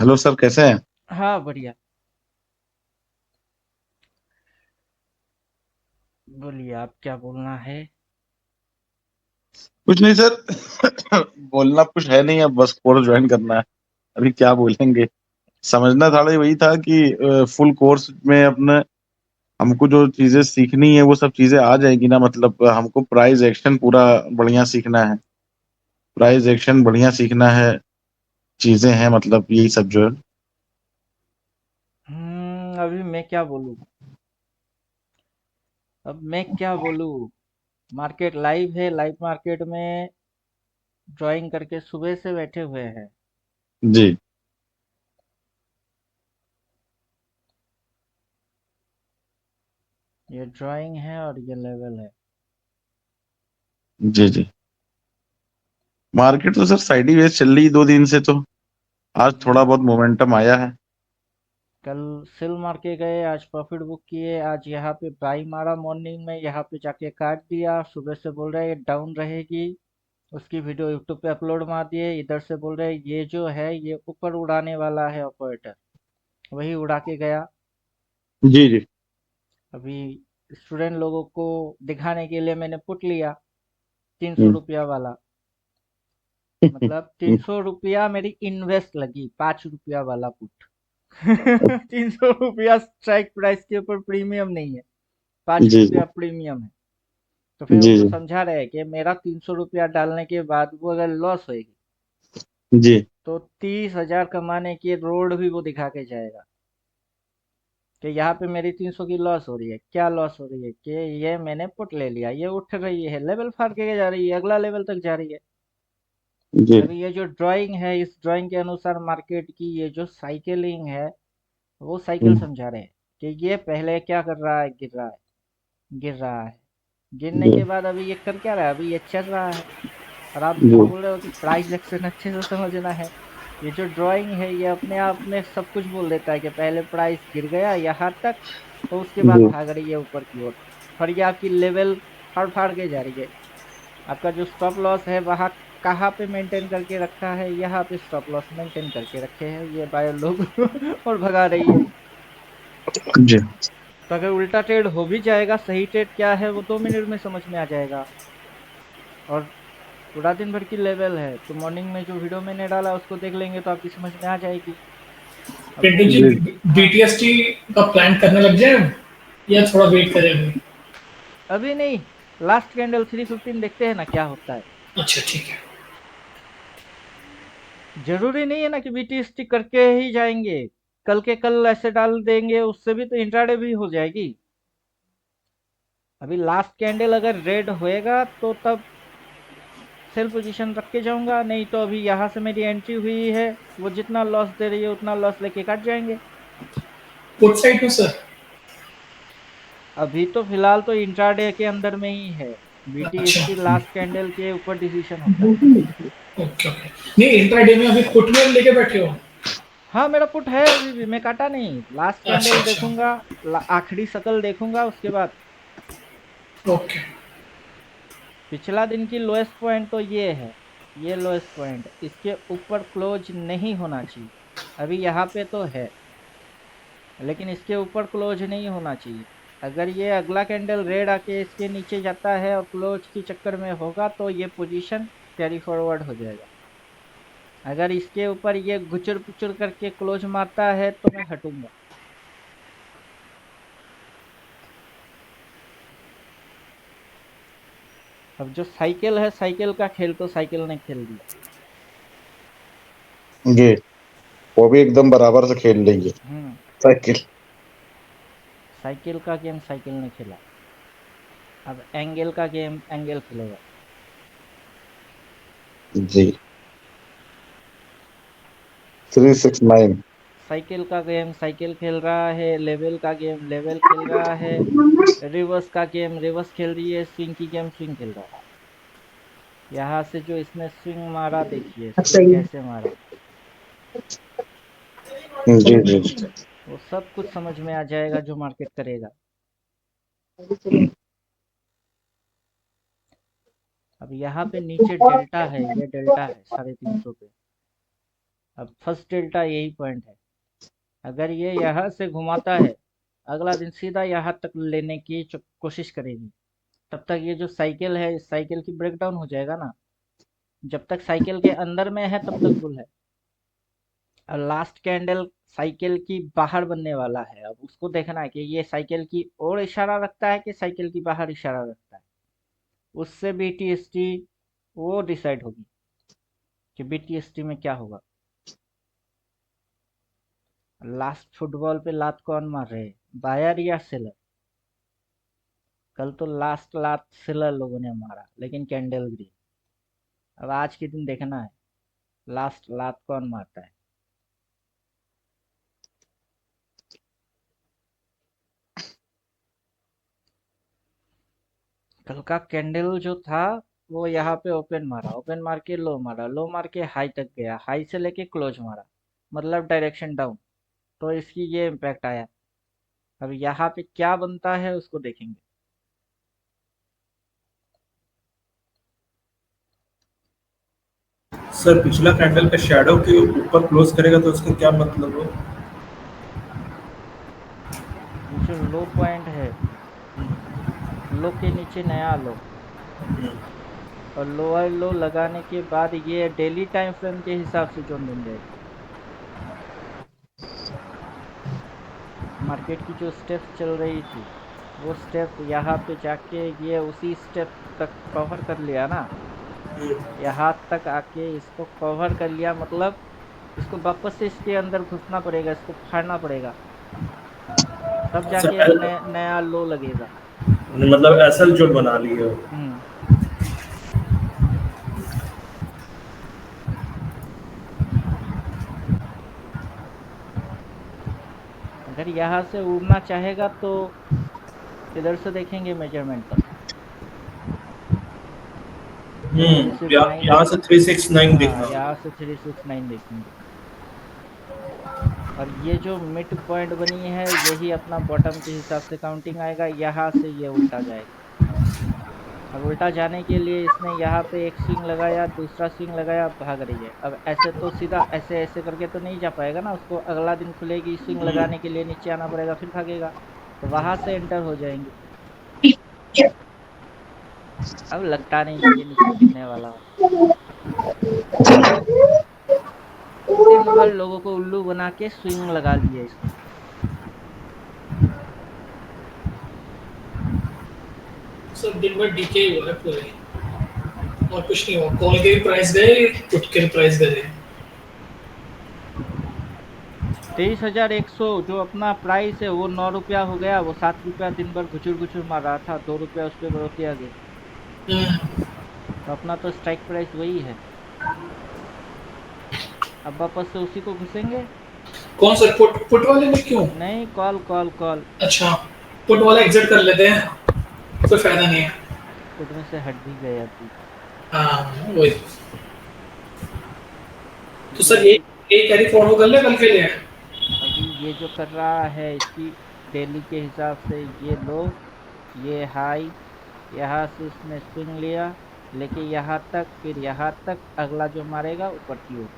Hello sir, कैसे हैं? हाँ, बढ़िया। बोलिए, आप क्या बोलना है? कुछ नहीं सर। बोलना कुछ है नहीं, अब बस कोर्स ज्वाइन करना है। अभी क्या बोलेंगे। समझना था वही था कि फुल कोर्स में अपने हमको जो चीजें सीखनी है वो सब चीजें आ जाएगी ना। मतलब हमको प्राइस एक्शन पूरा बढ़िया सीखना है। प्राइस एक्शन बढ़िया सीखना है। चीजें हैं, मतलब यही सब जो है। अभी मैं क्या बोलूँ? अब मैं क्या बोलूँ? मार्केट लाइव है, लाइव मार्केट में ड्राइंग करके सुबह से बैठे हुए हैं। जी। ये ड्राइंग है और ये लेवल है। जी जी। मार्केट तो सर साइड वेज चल रही 2 दिन से तो। आज थोड़ा बहुत मोमेंटम आया है। कल सेल मार के गए, आज प्रॉफिट बुक किए, आज यहाँ पे बाई मारा मॉर्निंग में, यहाँ पे जाके काट दिया। सुबह से बोल रहे हैं ये डाउन रहेगी, उसकी वीडियो यूट्यूब पे अपलोड मार दिए। इधर से बोल रहे हैं ये जो है ये ऊपर उड़ाने वाला है ऑपरेटर, वही उड़ा के गया। जी जी। अभी स्टूडेंट लोगों को दिखाने के लिए मैंने पुट लिया, 300 हम्म। रुपया वाला। मतलब 300 रुपया मेरी इन्वेस्ट लगी, 5 रुपया वाला पुट। 300 रुपया स्ट्राइक प्राइस के ऊपर प्रीमियम नहीं है, पाँच जी जी। रुपया प्रीमियम है। तो फिर जी उनको जी। समझा रहे हैं कि मेरा 300 रुपया डालने के बाद वो अगर लॉस होएगी जी तो 30,000 कमाने की रोड भी वो दिखा के जाएगा कि यहाँ पे मेरी 300 की लॉस हो रही है। क्या लॉस हो रही है कि ये मैंने पुट ले लिया, ये उठ रही है, लेवल फाड़ के जा रही है, अगला लेवल तक जा रही है। जी। अभी ये जो ड्राइंग है, इस ड्राइंग के अनुसार मार्केट की ये जो साइकिलिंग है, वो साइकिल हम्म। समझा रहे हैं कि ये पहले क्या कर रहा है, गिर रहा है, गिर रहा है, गिरने जी के बाद अभी ये कर क्या रहा है, अभी ये चल रहा है। और आप जी। जो बोल रहे हो कि प्राइस एक्शन अच्छे से समझना है, ये जो ड्राइंग है ये अपने आप में सब कुछ बोल देता है कि पहले प्राइस गिर गया यहाँ तक, तो उसके बाद जी भाग रही है ऊपर की ओर, और ये आपकी लेवल फाड़ फाड़ के जा रही है। आपका जो स्टॉप लॉस है वहाँ कहाँ पे मेंटेन करके रखा है, यहाँ पे स्टॉप लॉस मेंटेन करके रखे हैं ये बायर लोग। और भगा रही है। जी। तो अगर उल्टा ट्रेड हो भी जाएगा, सही ट्रेड क्या है वो 2 मिनट में समझ में आ जाएगा। और पूरा दिन भर की लेवल है तो मॉर्निंग में जो वीडियो मैंने डाला उसको देख लेंगे तो आपकी समझ में आ जाएगी। अब जी मैं जी। हाँ, बीटीएसटी का प्लान करने लग जाए या थोड़ा वेट करें अभी? अभी नहीं, लास्ट कैंडल 315 देखते हैं ना क्या होता है। अच्छा ठीक है। जरूरी नहीं है ना कि बीटी स्टिक करके ही जाएंगे, कल के कल ऐसे डाल देंगे, उससे भी तो इंट्राडे भी हो जाएगी। अभी लास्ट कैंडल अगर रेड होएगा तो तब सेल पोजीशन रख के जाऊंगा, नहीं तो अभी यहाँ से मेरी एंट्री हुई है, वो जितना लॉस दे रही है उतना लॉस लेके कट जाएंगे। पुट साइड में सर? अभी तो फिलहाल तो इंट्राडे के अंदर में ही है, अच्छा। बीटीएसटी लास्ट कैंडल के ऊपर डिसीजन होता है। Okay okay. नहीं, इंट्राडे में अभी पुट में लेके बैठे हो? हाँ, मेरा पुट है, अभी भी मैं काटा नहीं, लास्ट अच्छा कैंडल अच्छा। देखूंगा, आखिरी शकल देखूंगा, उसके बाद ओके। पिछला दिन की लोएस्ट पॉइंट तो ये है, ये लोएस्ट पॉइंट, इसके ऊपर क्लोज नहीं होना चाहिए। अभी यहाँ पे तो है, लेकिन इसके ऊपर क्लोज नहीं होना चाहिए। अगर ये अगला कैंडल रेड आके इसके नीचे जाता है और क्लोज के चक्कर में होगा तो ये पोजीशन कैरी फॉरवर्ड हो जाएगा। अगर इसके ऊपर ये गुचर पुचर करके क्लोज मारता है तो मैं हटूंगा। अब जो साइकिल है, साइकिल का खेल तो साइकिल ने खेल दिया। जी। वो भी एकदम बराबर से खेल लेंगे। हम्म। साइकिल। साइकिल का गेम साइकिल ने खेला, अब एंगल का गेम एंगल खेलेगा। जी। 369। साइकिल का गेम साइकिल खेल रहा है, लेवल का गेम लेवल खेल रहा है, रिवर्स का गेम रिवर्स खेल रही है, स्विंग की गेम स्विंग खेल रहा है। यहाँ से जो इसने स्विंग मारा, देखिए अच्छा स्विंग जी कैसे मारा, जी जी। वो सब कुछ समझ में आ जाएगा जो मार्केट करेगा। अब यहाँ पे नीचे डेल्टा है, ये डेल्टा है 350 पे, अब फर्स्ट डेल्टा यही पॉइंट है। अगर ये यहाँ से घुमाता है, अगला दिन सीधा यहाँ तक लेने की कोशिश करेगी, तब तक ये जो साइकिल है, इस साइकिल की ब्रेकडाउन हो जाएगा ना। जब तक साइकिल के अंदर में है तब तक बुल है, और लास्ट कैंडल साइकिल की बाहर बनने वाला है। अब उसको देखना है कि ये साइकिल की ओर इशारा रखता है कि साइकिल की बाहर इशारा रखता है। उससे बीटीएसटी वो डिसाइड होगी कि बीटीएसटी में क्या होगा। लास्ट फुटबॉल पे लात कौन मार रहे हैं, बायर या सेलर? कल तो लास्ट लात सेलर लोगों ने मारा, लेकिन कैंडल गिरी। अब आज के दिन देखना है लास्ट लात कौन मारता है। कल का कैंडल जो था, वो यहाँ पे ओपन मारा, ओपन मार के लो मारा, लो मार के हाई तक गया, हाई से लेके क्लोज मारा, मतलब डायरेक्शन डाउन। तो इसकी ये इम्पैक्ट आया। अब यहाँ पे क्या बनता है उसको देखेंगे। सर पिछला कैंडल का शेडो के ऊपर क्लोज करेगा तो उसका क्या मतलब हो? ये जो लो पॉइंट है, लो के नीचे नया लो, और लोअर लो लगाने के बाद ये डेली टाइम फ्रेम के हिसाब से जोन बन जाएगा। मार्केट की जो स्टेप्स चल रही थी, वो स्टेप यहाँ पे जाके ये उसी स्टेप तक कवर कर लिया ना। यहाँ तक आके इसको कवर कर लिया, मतलब इसको वापस से इसके अंदर घुसना पड़ेगा, इसको फाड़ना पड़ेगा, तब जाके एक सर नया लो लगेगा। मतलब एसल जोन बना ली है। हम्म। अगर यहाँ से उड़ना चाहेगा तो इधर से देखेंगे मेजरमेंट तक, यहाँ से 369 हाँ दिखना यहाँ होगा। से 369 देखेंगे। और ये जो मिड पॉइंट बनी है, यही अपना बॉटम के हिसाब से काउंटिंग आएगा, यहाँ से ये उल्टा जाएगा। अब उल्टा जाने के लिए इसने यहाँ पे एक स्विंग लगाया, दूसरा स्विंग लगाया, भाग रही है। अब ऐसे तो सीधा ऐसे ऐसे करके तो नहीं जा पाएगा ना, उसको अगला दिन खुलेगी, स्विंग लगाने के लिए नीचे आना पड़ेगा, फिर भागेगा, तो वहां से एंटर हो जाएंगे। अब लगता नहीं कि ये नीचे गिरने वाला हो। दिन भर लोगों को उल्लू बना के स्विंग लगा लिया इसने। सब दिन भर डीके हुआ है पूरे, और कुछ नहीं हुआ। कॉल के भी प्राइस गए, पुट के भी प्राइस गए। 23,100 जो अपना प्राइस है, वो 9 रुपया हो गया। वो 7 रुपया दिन भर घुचुर घुचुर मार रहा था, 2 रुपया उस पर बढ़ोतरी आ गई, तो अपना तो स्ट्राइक प्राइस वही है। अब वापस से उसी को घुसेंगे। कौन सा पुट? पुट वाले में क्यों? नहीं, कॉल कॉल कॉल। अच्छा, पुट वाला एग्जिट कर लेते हैं, कोई फायदा नहीं है। पुट में से हट भी गया अभी। हाँ वही। तो ये सर ये अभी कैरी फॉरवर्ड कर ले कल के लिए। अभी ये जो कर रहा है, इसकी डेली के हिसाब से ये लो, ये हाई, यहाँ से इसने स्विंग लिया, लेके यहाँ तक, फिर यहाँ तक, अगला जो मारेगा ऊपर की ओर।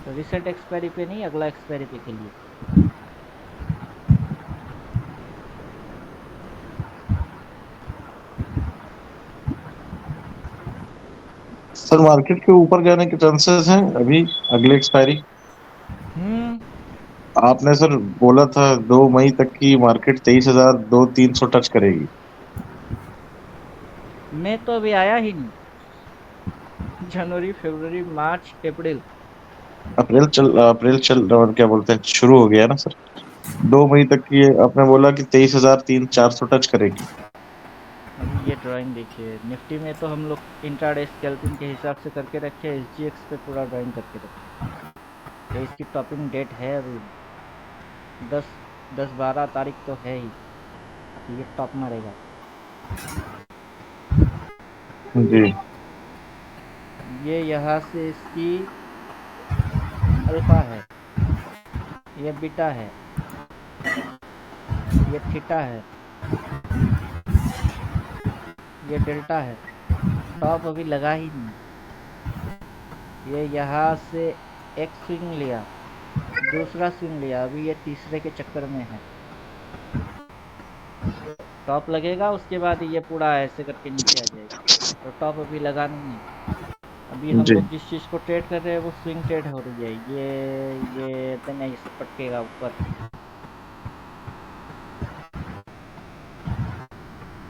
तो रिसेंट एक्सपायरी पे नहीं, अगला एक्सपायरी पे खेलिए। सर मार्केट के ऊपर जाने के चांसेस हैं अभी, अगले एक्सपायरी। हम्म। आपने सर बोला था 2 मई तक की मार्केट 23,200-2300 टच करेगी। मैं तो अभी आया ही नहीं। जनवरी, फरवरी, मार्च, अप्रैल। अप्रैल चल और क्या बोलते हैं, शुरू हो गया ना सर। 2 मई तक की आपने बोला कि 23,300-400 टच करेगी। अभी ये ड्राइंग देखिए, निफ्टी में तो हम लोग इंट्राडे स्कैल्पिंग के हिसाब से करके रखे हैं, एसजीएक्स पे पूरा ड्राइंग करके रखे हैं। ये इसकी टॉपिंग डेट है अभी, 10-12 तारीख तो है ही कि ये टॉप मारेगा। जी। ये यहाँ से इसकी अल्फा है, ये बीटा है, ये थीटा है, ये डेल्टा है। टॉप अभी लगा ही नहीं। ये यहाँ से एक स्विंग लिया, दूसरा स्विंग लिया, अभी ये तीसरे के चक्कर में है। टॉप लगेगा, उसके बाद ये पूरा ऐसे करके नीचे आ जाएगा, तो टॉप अभी लगा नहीं है। अभी हम जी लोग जिस चीज को ट्रेड कर रहे हैं वो स्विंग ट्रेड हो रही है। ये देन ऐसे पटकेगा ऊपर।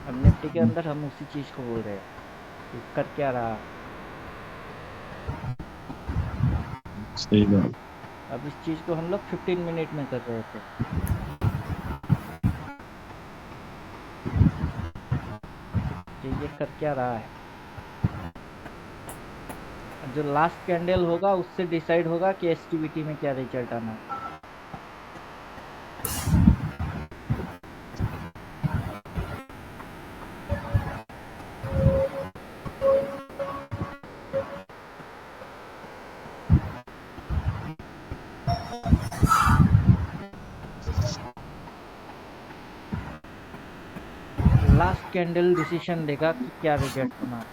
अब निफ्टी के अंदर हम उसी चीज को बोल रहे हैं कि कर क्या रहा। सही बात। अब इस चीज को हम लोग 15 मिनट में कर रहे थे। कि ये कर क्या रहा है। जो लास्ट कैंडल होगा उससे डिसाइड होगा कि एसटीबीटी में क्या रिजल्ट आना है। लास्ट कैंडल डिसीजन देगा कि क्या रिजल्ट होना है,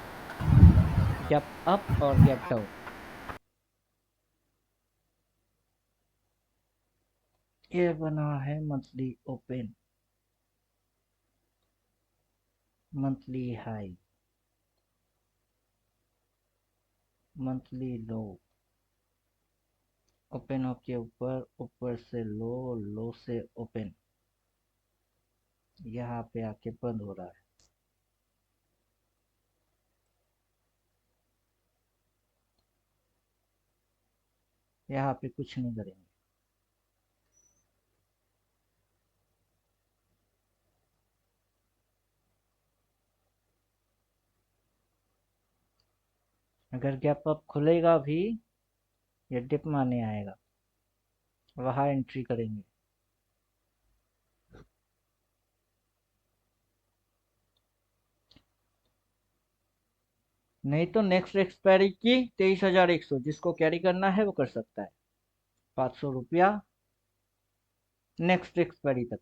गैप अप और गैप डाउन। ये बना है monthly open, monthly high, monthly low, open होके ऊपर, ऊपर से लो, लो से ओपन, यहाँ पे आके बंद हो रहा है। यहाँ पे कुछ नहीं करेंगे। अगर गैप अप खुलेगा भी, ये डिप मारने आएगा, वहां एंट्री करेंगे। नहीं तो नेक्स्ट एक्सपायरी की 23,100, जिसको कैरी करना है वो कर सकता है। 500 रुपया नेक्स्ट एक्सपायरी तक।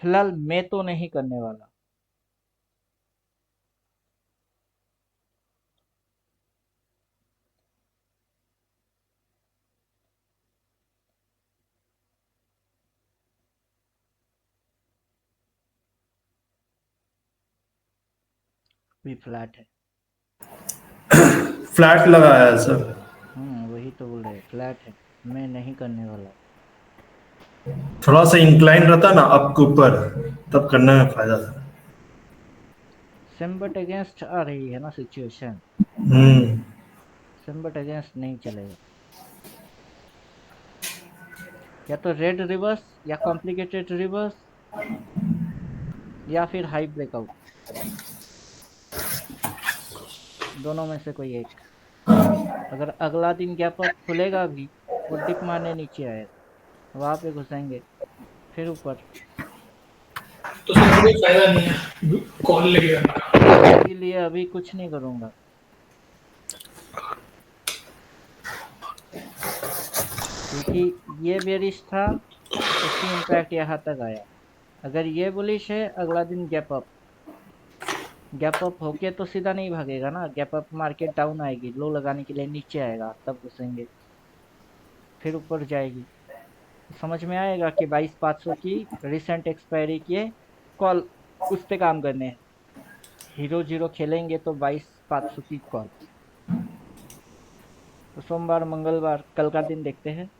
फिलहाल मैं तो नहीं करने वाला। भी फ्लैट है। फ्लैट लगाया है सर। वही तो बोल रहे, फ्लैट है, मैं नहीं करने वाला। थोड़ा सा इंक्लाइन रहता ना अप के ऊपर, तब करने में फायदा था। सिम बट अगेंस्ट आ रही है ना situation, hmm. SIM but against नहीं चलेगा। या तो रेड रिवर्स, या कॉम्प्लिकेटेड रिवर्स, या फिर हाई ब्रेकआउट, दोनों में से कोई एक। अगर अगला दिन गैप अप खुलेगा भी, वो डिप मारने नीचे आएगा, वहां पे घुसेंगे, फिर ऊपर। तो उसमें कोई फायदा नहीं है कॉल लेके करने का। इसीलिए अभी कुछ नहीं करूंगा, क्योंकि ये बेरिश था, उसकी इम्पैक्ट यहाँ तक आया। अगर ये बुलिश है, अगला दिन गैप अप, गैप अप होके तो सीधा नहीं भागेगा ना, गैप अप मार्केट डाउन आएगी, लो लगाने के लिए नीचे आएगा, तब घुसेंगे, फिर ऊपर जाएगी। समझ में आएगा कि 22,500 की रिसेंट एक्सपायरी की कॉल उस पे काम करने हैं। हीरो जीरो खेलेंगे तो 22,500 की कॉल। तो सोमवार मंगलवार कल का दिन देखते हैं।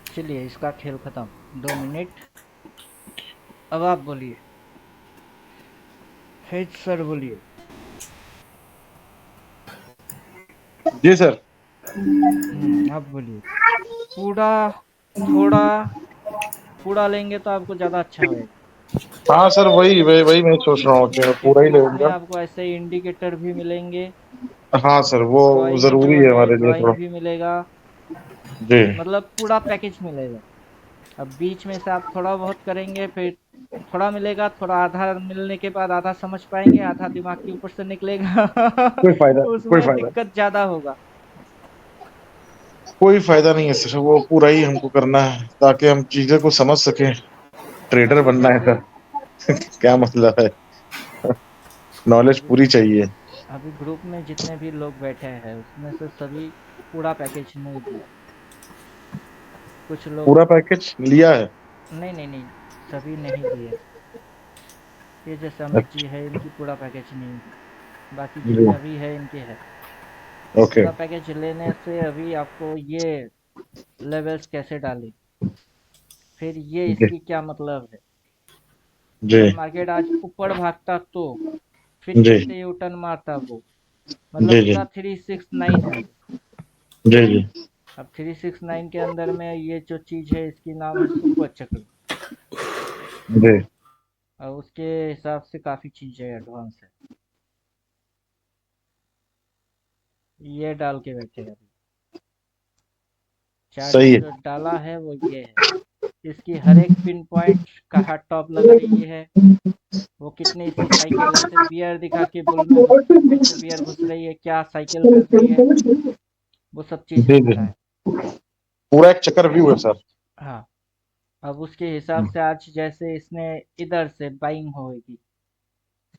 चलिए इसका खेल खत्म। 2 मिनट अब आप बोलिए, हेड सर बोलिए। जी सर। आप बोलिए। पूरा थोड़ा पूरा लेंगे तो आपको ज़्यादा अच्छा होएगा। हाँ सर, वही वही वही मैं सोच रहा हूँ कि मैं पूरा ही इसमें लूंगा। आपको ऐसे इंडिकेटर भी मिलेंगे, हाँ सर, वो ड्राइंग जरूरी है बोर्ड है, हमारे लिए ड्राइंग थोड़ा। भी मिलेगा, जी मतलब पूरा पैकेज मिलेगा। अब बीच में से आप थोड़ा बहुत करेंगे, फिर थोड़ा मिलेगा, थोड़ा आधा मिलने के बाद आधा समझ पाएंगे, आधा दिमाग के ऊपर से निकलेगा। कोई उसमें फायदा दिक्कत ज़्यादा होगा। कोई फायदा नहीं है सर, वो पूरा ही हमको करना है ताकि हम चीजें को समझ सकें। ट्रेडर अभी बनना है जैसे सर। क्या मतलब है, नॉलेज अभी पूरी चाहिए। अभी ग्रुप में जितने भी लोग बैठे हैं उसमें से सभी पूरा पैकेज नहीं दिया। कुछ लोग, पूरा पैकेज लिया है। नहीं नहीं नहीं, सभी नहीं दिए। ये जैसे अमित जी है, इनकी पूरा पैकेज नहीं दी। बाकी जी। जितना भी है इनके है। ओके। पूरा पैकेज लेने से अभी आपको ये लेवल्स कैसे डालें, फिर ये जी इसकी क्या मतलब है, अगर जी मार्केट आज ऊपर भागता तो फिर जी नीचे यू टर्न मारता वो, मतलब जी जी पूरा 369 है अभी। जी जी अब 369 के अंदर में ये जो चीज़ है इसकी नाम है सुपर चक्र। जी। और उसके हिसाब से काफ़ी चीज़ें एडवांस है। ये डाल के बैठे हैं अभी। चार्ट सही में है। जो डाला है वो ये है। इसकी हर एक पिन पॉइंट कहाँ टॉप लग रही है, वो कितनी इसकी साइकिल ऐसे बियर दिखा के बुल में घुस, कैसे बियर घुस रही है, क्या साइकिल कर रही है, वो सब चीज़ जी जी। दिखता है। पूरा एक चक्कर व्यू है सर। हाँ। अब उसके हिसाब से आज जैसे इसने इधर से बाइंग होगी,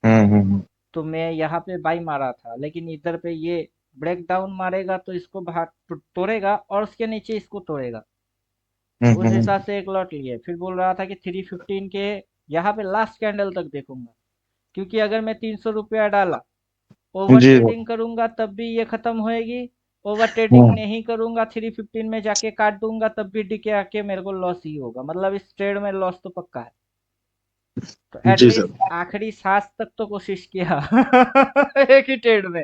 हम्म। तो मैं यहाँ पे बाई मारा था, लेकिन इधर पे ये ब्रेक डाउन मारेगा तो इसको बाहर तोड़ेगा और उसके नीचे इसको तोड़ेगा। उस हम्म। हिसाब से एक लॉट लिए, फिर बोल रहा था कि 315 के यहाँ पे लास्ट कैंडल तक देखूंगा, क्योंकि अगर मैं 300 रुपया डाला, ओवर जी सर। ट्रेडिंग करूंगा तब भी ये खत्म होएगी, ओवर ट्रेडिंग हम्म। नहीं करूंगा 315 में जाके काट दूंगा तब भी डीके आके मेरे को लॉस ही होगा, मतलब इस ट्रेड में लॉस तो पक्का है। तो जी सर। एटलीस्ट आखिरी सांस तक तो कोशिश किया। एक ही ट्रेड में।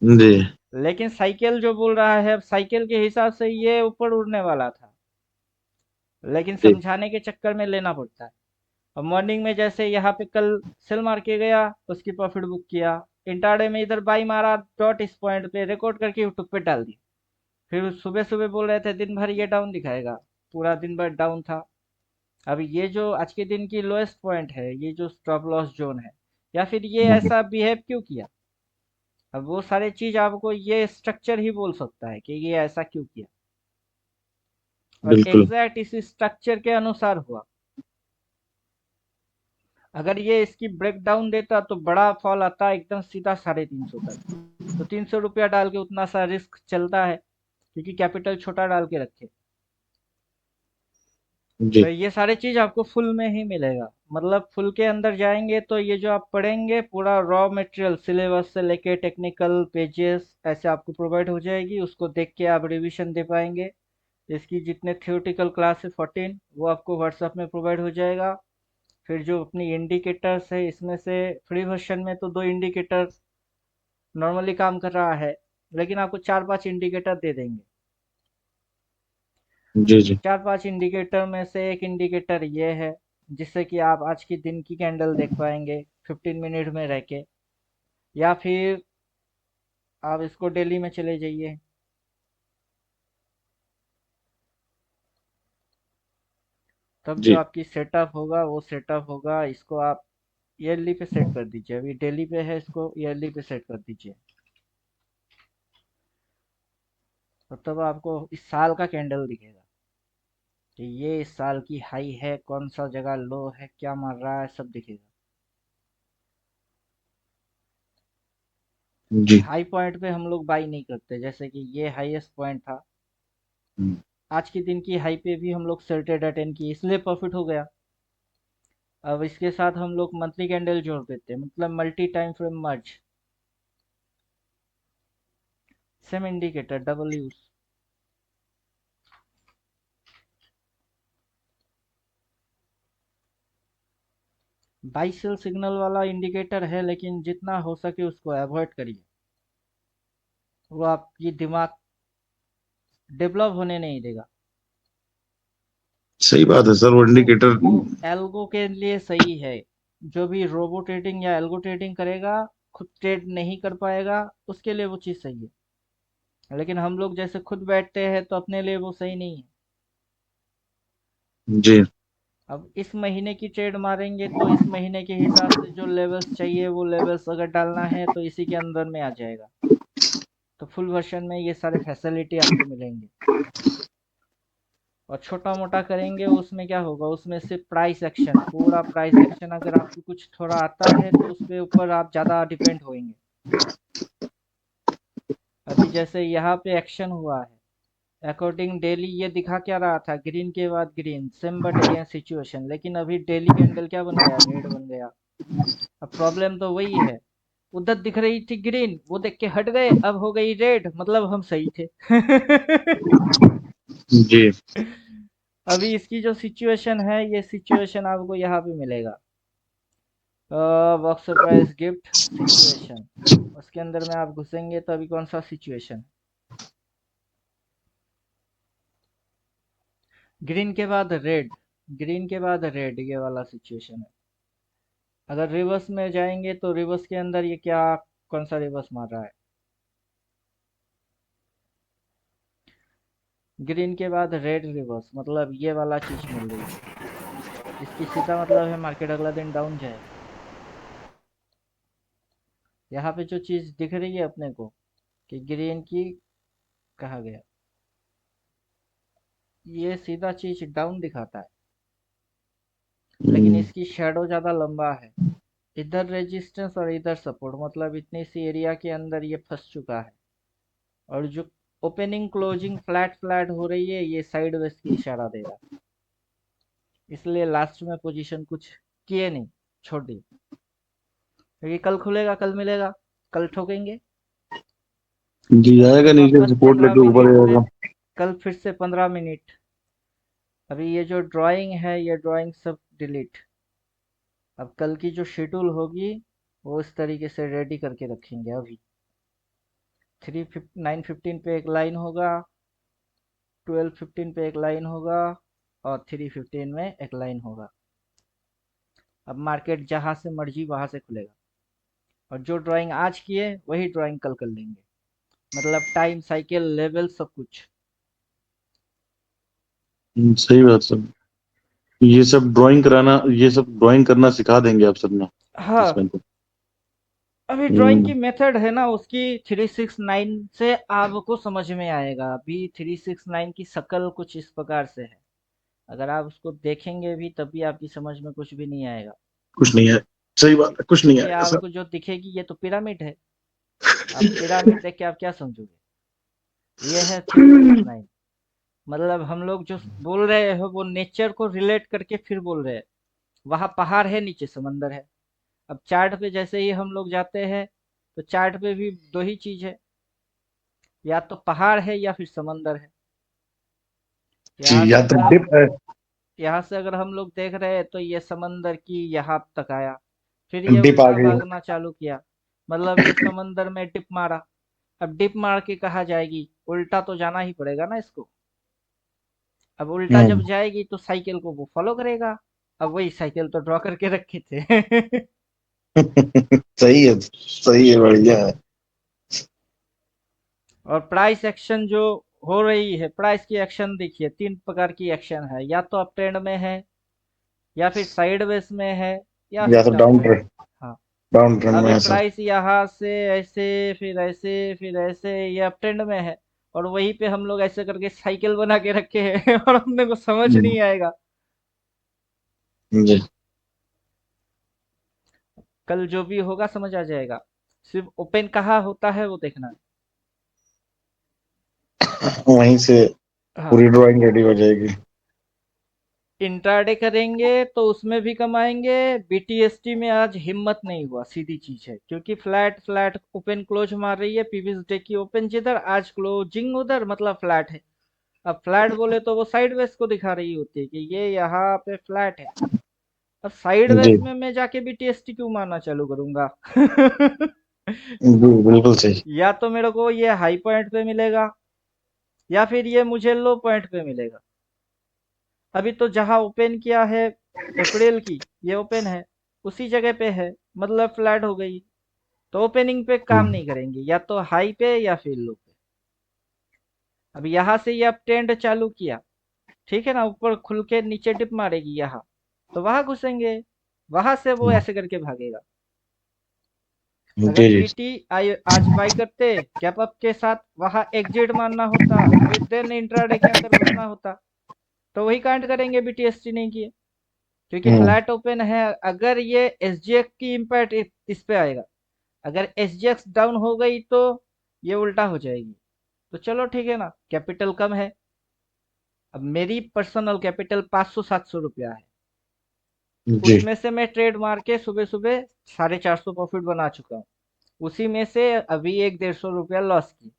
जी लेकिन साइकिल जो बोल रहा है, अब साइकिल के हिसाब से ये ऊपर उड़ने वाला था, लेकिन जी समझाने के चक्कर में लेना पड़ता है। अब मॉर्निंग में जैसे यहाँ पे कल सेल मार के गया, उसकी प्रॉफिट बुक किया, इंट्राडे में इधर बाई मारा, डॉट इस पॉइंट पे रिकॉर्ड करके यूट्यूब पे डाल दिया। फिर सुबह सुबह बोल रहे थे दिन भर ये डाउन दिखाएगा, पूरा दिन भर डाउन था। अब ये जो आज के दिन की लोएस्ट पॉइंट है, ये जो स्टॉप लॉस जोन है, या फिर ये ऐसा बिहेव क्यों किया, अब वो सारे चीज आपको ये स्ट्रक्चर ही बोल सकता है कि ये ऐसा क्यों किया। और बिल्कुल। एग्जैक्ट इसी स्ट्रक्चर के अनुसार हुआ। अगर ये इसकी ब्रेक डाउन देता तो बड़ा फॉल आता एकदम सीधा 350 तक। तो 300 रुपया डाल के उतना सा रिस्क चलता है, क्योंकि कैपिटल छोटा डाल के रखे। तो जी ये सारी चीज आपको फुल में ही मिलेगा, मतलब फुल के अंदर जाएंगे तो ये जो आप पढ़ेंगे पूरा रॉ मटेरियल सिलेबस से लेके टेक्निकल पेजेस ऐसे आपको प्रोवाइड हो जाएगी, उसको देख के आप रिवीजन दे पाएंगे। इसकी जितने थियोटिकल क्लास है 14 वो आपको व्हाट्सएप में प्रोवाइड हो जाएगा। फिर जो अपनी इंडिकेटर्स है, इसमें से फ्री वर्जन में तो 2 इंडिकेटर नॉर्मली काम कर रहा है, लेकिन आपको 4-5 इंडिकेटर दे देंगे। जी जी 4-5 इंडिकेटर में से एक इंडिकेटर ये है, जिससे कि आप आज की दिन की कैंडल देख पाएंगे 15 मिनट में रह के, या फिर आप इसको डेली में चले जाइए। तब जो जी आपकी सेटअप होगा वो सेटअप होगा, इसको आप ईयरली पे सेट कर दीजिए। अभी डेली पे है, इसको ईयरली पे सेट कर दीजिए। तो तब आपको इस साल का कैंडल दिखेगा कि ये इस साल की हाई है, कौन सा जगह लो है, क्या मार रहा है, सब दिखेगा। जी। हाई पॉइंट पे हम लोग बाई नहीं करते, जैसे कि ये हाईएस्ट पॉइंट था, हम्म। आज के दिन की हाई पे भी हम लोग सर्टेड अटेंड की, इसलिए प्रॉफिट हो गया। अब इसके साथ हम लोग मंथली कैंडल जोड़ देते हैं, मतलब multi time frame merge, same indicator double use. Buy sell signal वाला इंडिकेटर है, लेकिन जितना हो सके उसको अवॉइड करिए। वो आपकी दिमाग डेवलप होने नहीं देगा। सही बात है सर, वो इंडिकेटर। वो एल्गो के लिए सही है। जो भी रोबो ट्रेडिंग या एल्गो ट्रेडिंग करेगा, खुद ट्रेड नहीं कर पाएगा, उसके लिए वो चीज़ सही है। लेकिन हम लोग जैसे खुद बैठते हैं तो अपने लिए वो सही नहीं है। जी। अब इस महीने की ट्रेड मारेंगे तो इस महीने के हिसाब से जो लेवल्स चाहिए वो लेवल्स अगर डालना है तो इसी के अंदर में आ जाएगा। तो फुल वर्जन में ये सारे फैसिलिटी आपको मिलेंगे। और छोटा मोटा करेंगे उसमें क्या होगा, उसमें सिर्फ प्राइस एक्शन, पूरा प्राइस एक्शन अगर आपको कुछ थोड़ा आता है तो उसके ऊपर आप ज़्यादा डिपेंड होंगे। अभी जैसे यहाँ पे एक्शन हुआ है, अकॉर्डिंग डेली ये दिखा क्या रहा था, ग्रीन के बाद green, same but against situation, लेकिन अभी डेली कैंडल क्या बन गया, रेड बन गया। अब प्रॉब्लम तो वही है, उधर दिख रही थी ग्रीन, वो देख के हट गए, अब हो गई रेड, मतलब हम सही थे। जी। अभी इसकी जो सिचुएशन है, ये सिचुएशन आपको यहाँ पे मिलेगा, बॉक्स सरप्राइज गिफ्ट सिचुएशन। उसके अंदर में आप घुसेंगे तो अभी कौन सा सिचुएशन, ग्रीन के बाद रेड, ग्रीन के बाद रेड, ये वाला सिचुएशन है। अगर रिवर्स में जाएंगे तो रिवर्स के अंदर ये क्या, कौन सा रिवर्स मार रहा है, ग्रीन के बाद रेड रिवर्स, मतलब ये वाला चीज मिल रही है। इसकी सीधा मतलब है मार्केट अगला दिन डाउन जाएगा। यहाँ पे जो चीज दिख रही है अपने को कि ग्रीन की, कहा गया, ये सीधा चीज डाउन दिखाता है, लेकिन इसकी शेडो ज्यादा लंबा है। इधर रेजिस्टेंस और इधर सपोर्ट, मतलब इतनी सी एरिया के अंदर ये फंस चुका है। और जो ओपनिंग क्लोजिंग फ्लैट फ्लैट हो रही है, ये साइडवेज की इशारा दे रहा है। इसलिए लास्ट में पोजीशन कुछ किए नहीं, छोड़ दी, क्योंकि कल खुलेगा, कल मिलेगा, कल ठोकेंगे। जी, कल फिर जाएगा नीचे, वापस सपोर्ट पंद्रह लेके ऊपर मिनट पे, जाएगा। कल फिर से 15 मिनट। अभी ये जो ड्राइंग है, ये ड्राइंग सब डिलीट। अब कल की जो शेड्यूल होगी वो इस तरीके से रेडी करके रखेंगे। अभी 9:15 पे एक लाइन होगा, 12:15 पे एक लाइन होगा, और 3:15 में एक लाइन होगा। अब मार्केट जहां से मर्जी वहां से खुलेगा, और जो ड्राइंग आज किए वही ड्राइंग कल कर लेंगे, मतलब टाइम साइकिल लेवल सब कुछ। सही बात सर। ये सब ड्राइंग कराना, ये सब ड्राइंग करना सिखा देंगे आप सर ना हाँ, इसमें तो। अभी ड्राइंग की हम्म। मेथड है ना उसकी, 369 से आपको समझ में आएगा। अभी 369 की शक्ल कुछ इस प्रकार से है, अगर आप उसको देखेंगे भी तब भी आपकी समझ में कुछ भी नहीं आएगा। कुछ नहीं है। सही बात है, कुछ नहीं क्योंकि आएगा सर। आपको जो दिखेगी ये तो पिरामिड है। आप पिरामिड देख के आप क्या समझोगे, ये है 369। मतलब हम लोग जो बोल रहे हैं वो नेचर को रिलेट करके फिर बोल रहे हैं। वहां पहाड़ है, नीचे समंदर है। अब चार्ट पे जैसे ही हम लोग जाते हैं तो चार्ट पे भी दो ही चीज है, या तो पहाड़ है या फिर समंदर है। जी, यहाँ से या तो अगर हम डिप है, यहाँ से अगर हम लोग देख रहे हैं तो ये समंदर की यहाँ तक आया, फिर ये डिप आ उल्टा गई। भागना चालू किया, मतलब ये समंदर में डिप मारा। अब डिप मार के कहा जाएगी, उल्टा तो जाना ही पड़ेगा ना इसको। अब उल्टा जब हम्म। जाएगी तो साइकिल को वो फॉलो करेगा। अब वही साइकिल तो ड्रॉ करके रखे थे। सही है, सही है, बढ़िया है। और प्राइस एक्शन जो हो रही है, प्राइस की एक्शन देखिए, तीन प्रकार की एक्शन है, या तो अप ट्रेंड में है, या फिर साइडवेज में है, या या फिर तो डाउन डाउन ट्रेंड। ट्रेंड, हाँ, डाउन ट्रेंड में अभी है सर। प्राइस यहाँ से ऐसे, फिर ऐसे, फिर ऐसे, ये अप ट्रेंड में है। और वहीं पे हम लोग ऐसे करके साइकिल बना के रखे हैं और हमने को समझ हम्म। नहीं आएगा। जी। कल जो भी होगा समझ आ जाएगा, सिर्फ ओपन कहाँ होता है वो देखना है। वहीं से हाँ, पूरी ड्राइंग रेडी हो जाएगी। इंट्राडे करेंगे तो उसमें भी कमाएंगे। बीटीएसटी में आज हिम्मत नहीं हुआ, सीधी चीज है, क्योंकि फ्लैट फ्लैट ओपन क्लोज मार रही है। प्रीवियस डे की ओपन जिधर, आज क्लोजिंग उधर, मतलब फ्लैट है। अब फ्लैट बोले तो वो साइडवेज को दिखा रही होती है कि ये यहाँ पे फ्लैट है। अब साइडवेज जी में मैं जाके भी टीएसटी क्यों मारना चालू करूंगा? जी, बिल्कुल सही। या तो मेरे को ये हाई पॉइंट पे मिलेगा या फिर ये मुझे लो पॉइंट पे मिलेगा। अभी तो जहां ओपन किया है अप्रैल की, ये ओपन है उसी जगह पे है, मतलब फ्लैट हो गई। तो ओपनिंग पे काम हम्म, नहीं करेंगे, या तो हाई पे या फिर लो पे। अब यहाँ से ये अब ट्रेंड चालू किया, ठीक है ना, ऊपर खुल के नीचे डिप मारेगी यहाँ, तो वहां घुसेंगे, वहां से वो हम्म, ऐसे करके भागेगा। अगर जी जी। पीटी आज बाई करते गैप अप के साथ, वहां एग्जिट मारना होता, फिर देन इंट्राडे के अंदर घुसना होता। तो वही कांड करेंगे, बीटीएसटी नहीं किए क्योंकि हम्म, फ्लैट ओपन है। अगर ये एसजीएक्स की इम्पैक्ट इस पे आएगा, अगर एसजीएक्स डाउन हो गई तो ये उल्टा हो जाएगी। तो चलो ठीक है ना, कैपिटल कम है। अब मेरी पर्सनल कैपिटल 500-700 रुपया है, जी, उसमें से मैं ट्रेड मार के सुबह सुबह 450 प्रॉफिट बना चुका हूँ। उसी में से अभी 100-150 रुपया लॉस की।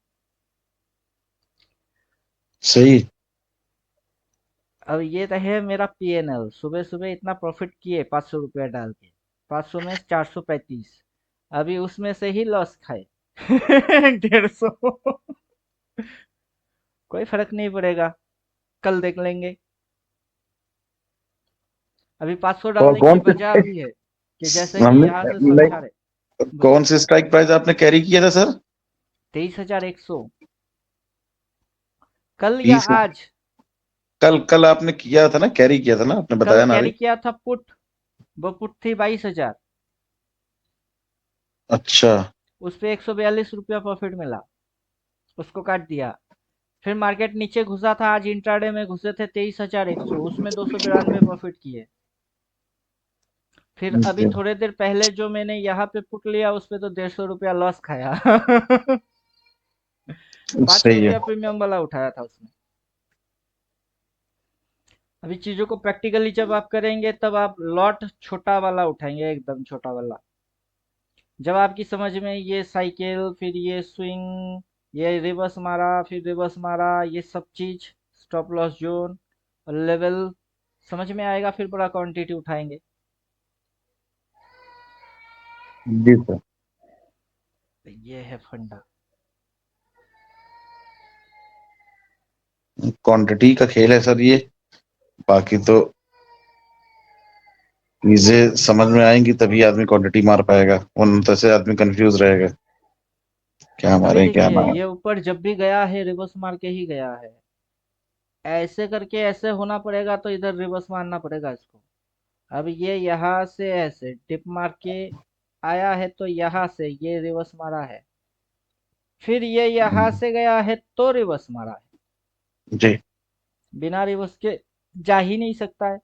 सही। अब ये तो है मेरा पीएनएल, सुबह सुबह इतना प्रॉफिट किए 500 रुपया डाल के, 500 में 435, अभी उसमें से ही लॉस खाए। 150। कोई फर्क नहीं पड़ेगा, कल देख लेंगे। अभी 500 और डालने की कौन वजह से भी है कि जैसे कि हमने, यहाँ से लाइक, समझा रहे। कौन से स्ट्राइक प्राइस आपने कैरी किया था सर? 23,100। कल या 20। आज? कल कल आपने किया था ना, कैरी किया था ना, आपने कल बताया ना कैरी अभी। किया था पुट, वो पुट थी 22,000, अच्छा। उस पे 142 रुपया प्रॉफिट मिला, उसको काट दिया। फिर मार्केट नीचे घुसा था, आज इंट्राडे में घुसे थे 23,100, उसमें 292 प्रॉफिट किए। फिर अभी जी, थोड़े देर पहले जो मैंने यहाँ पे पुट लिया, उस पे तो 150 रुपया लॉस खाया। 5 सही है। रुपया प्रीमियम वाला उठाया था उसमें। अभी चीजों को प्रैक्टिकली जब आप करेंगे, तब आप लॉट छोटा वाला उठाएंगे, एकदम छोटा वाला। जब आपकी समझ में ये साइकिल, फिर ये स्विंग, ये रिवर्स मारा, फिर रिवर्स मारा, ये सब चीज, स्टॉप लॉस जोन और लेवल समझ में आएगा, फिर बड़ा क्वांटिटी उठाएंगे। जी सर। तो ये है फंडा। क्वांटिटी का खेल है सर ये। बाकी तो चीजें समझ में आएंगी तभी आदमी क्वांटिटी मार पाएगा, वरना से आदमी कंफ्यूज रहेगा, क्या अभी मारे क्या देखिए, ना। ये ऊपर जब भी गया है रिवर्स मार के ही गया है। ऐसे करके ऐसे होना पड़ेगा तो इधर रिवर्स मारना पड़ेगा इसको। अब ये यहाँ से ऐसे टिप मार के आया है, तो यहाँ से ये रिवर्स मारा है, फिर ये यहाँ से गया है तो रिवर्स मारा है। जी। बिना रिवर्स के जा ही नहीं सकता है।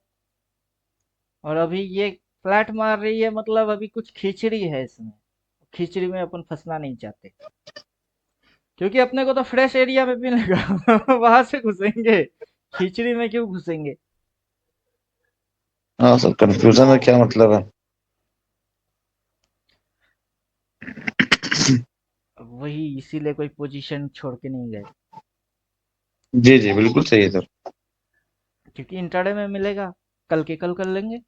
और अभी ये फ्लैट मार रही है, मतलब अभी कुछ खिचड़ी है इसमें। खिचड़ी में अपन फंसना नहीं चाहते, क्योंकि अपने को तो फ्रेश एरिया में मिलेगा। वहां से घुसेंगे, खिचड़ी में क्यों घुसेंगे? हाँ सर, कंफ्यूजन में क्या मतलब है। वही इसीलिए कोई पोजीशन छोड़ के नहीं गए, जी जी, बिल्कुल सही है सर। क्योंकि इंट्राडे में मिलेगा, कल के कल कर लेंगे।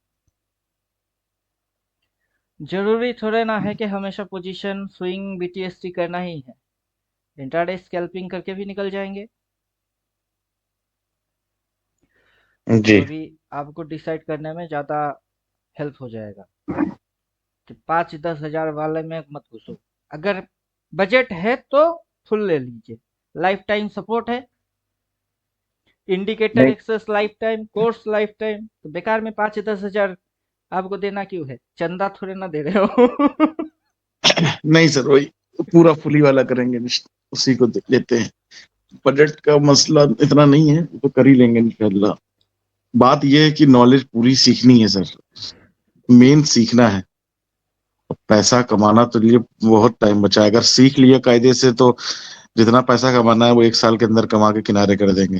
जरूरी थोड़े ना है कि हमेशा पोजीशन स्विंग बीटीएसटी करना ही है, इंट्राडे स्कैल्पिंग करके भी निकल जाएंगे। तो जी अभी आपको डिसाइड करने में ज़्यादा हेल्प हो जाएगा कि 5-10 हज़ार वाले में मत घुसो। अगर बजट है तो फुल ले लीजिए, लाइफ टाइम सपोर्ट है, इंडिकेटर नहीं, access lifetime, course lifetime. तो बेकार में 5-10 हज़ार आपको देना क्यों है? चंदा थोड़े ना दे रहे हो। नहीं सर, वही पूरा फुली वाला करेंगे, उसी को लेते हैं। बजट का मसला इतना नहीं है, तो कर ही लेंगे इंशाल्लाह। बात यह है कि नॉलेज पूरी सीखनी है सर, मेन सीखना है। पैसा कमाना तो लिए बहुत टाइम बचा है, अगर सीख लिया कायदे से तो जितना पैसा कमाना है वो 1 साल के अंदर कमा के किनारे कर देंगे।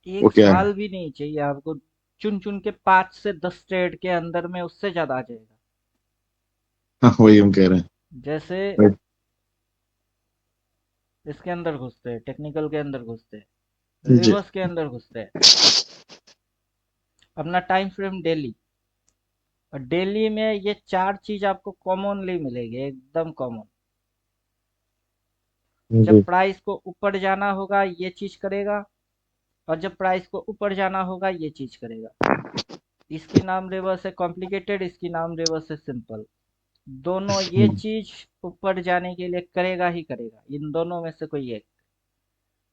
वो एक क्या है। साल भी नहीं चाहिए आपको, चुन चुन के 5 से 10 ट्रेड के अंदर में उससे ज्यादा आ जाएगा। हाँ, वही हम कह रहे जैसे हैं। इसके अंदर घुसते हैं, टेक्निकल के अंदर घुसते हैं, जी रिवर्स के अंदर घुसते हैं। अपना टाइम फ्रेम डेली, और डेली में ये 4 चीज आपको कॉमनली मिलेगी, एकदम कॉमन। जी जब प्राइस को ऊपर जाना होगा ये चीज करेगा, और जब प्राइस को ऊपर जाना होगा ये चीज करेगा। इसकी नाम रिवर्स है कॉम्प्लिकेटेड, इसकी नाम रिवर्स है सिंपल। दोनों ये चीज ऊपर जाने के लिए करेगा ही करेगा, इन दोनों में से कोई एक।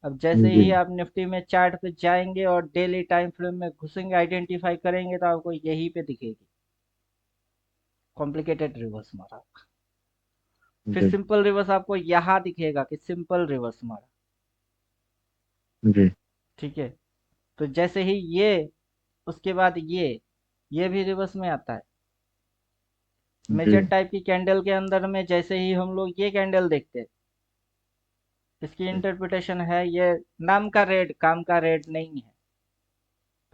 अब जैसे जी ही आप निफ्टी में चार्ट पे जाएंगे और डेली टाइम फ्रेम में घुसेंगे, आइडेंटिफाई करेंगे, तो आपको यही पे दिखेगी कॉम्प्लिकेटेड रिवर्स मारा। फिर जी सिंपल रिवर्स आपको यहाँ दिखेगा कि सिंपल रिवर्स मारा। जी ठीक है, तो जैसे ही ये, उसके बाद ये भी रिवर्स में आता है। जी मेजर टाइप की कैंडल के अंदर में जैसे ही हम लोग ये कैंडल देखते हैं, इसकी इंटरप्रिटेशन है ये नाम का रेट, काम का रेट नहीं है।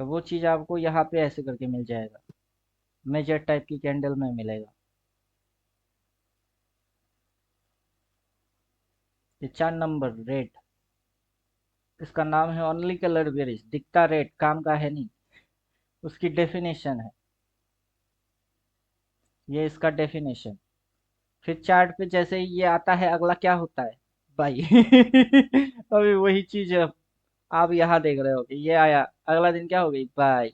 तो वो चीज आपको यहाँ पे ऐसे करके मिल जाएगा, मेजर टाइप की कैंडल में मिलेगा। ये 4 नंबर रेट, इसका नाम है ओनली कलर बेरिश, दिखता रेट, काम का है नहीं। उसकी डेफिनेशन है, ये इसका डेफिनेशन। फिर चार्ट पे जैसे ही ये आता है, अगला क्या होता है भाई अभी वही चीज आप यहाँ देख रहे हो कि ये आया, अगला दिन क्या हो गई बाय।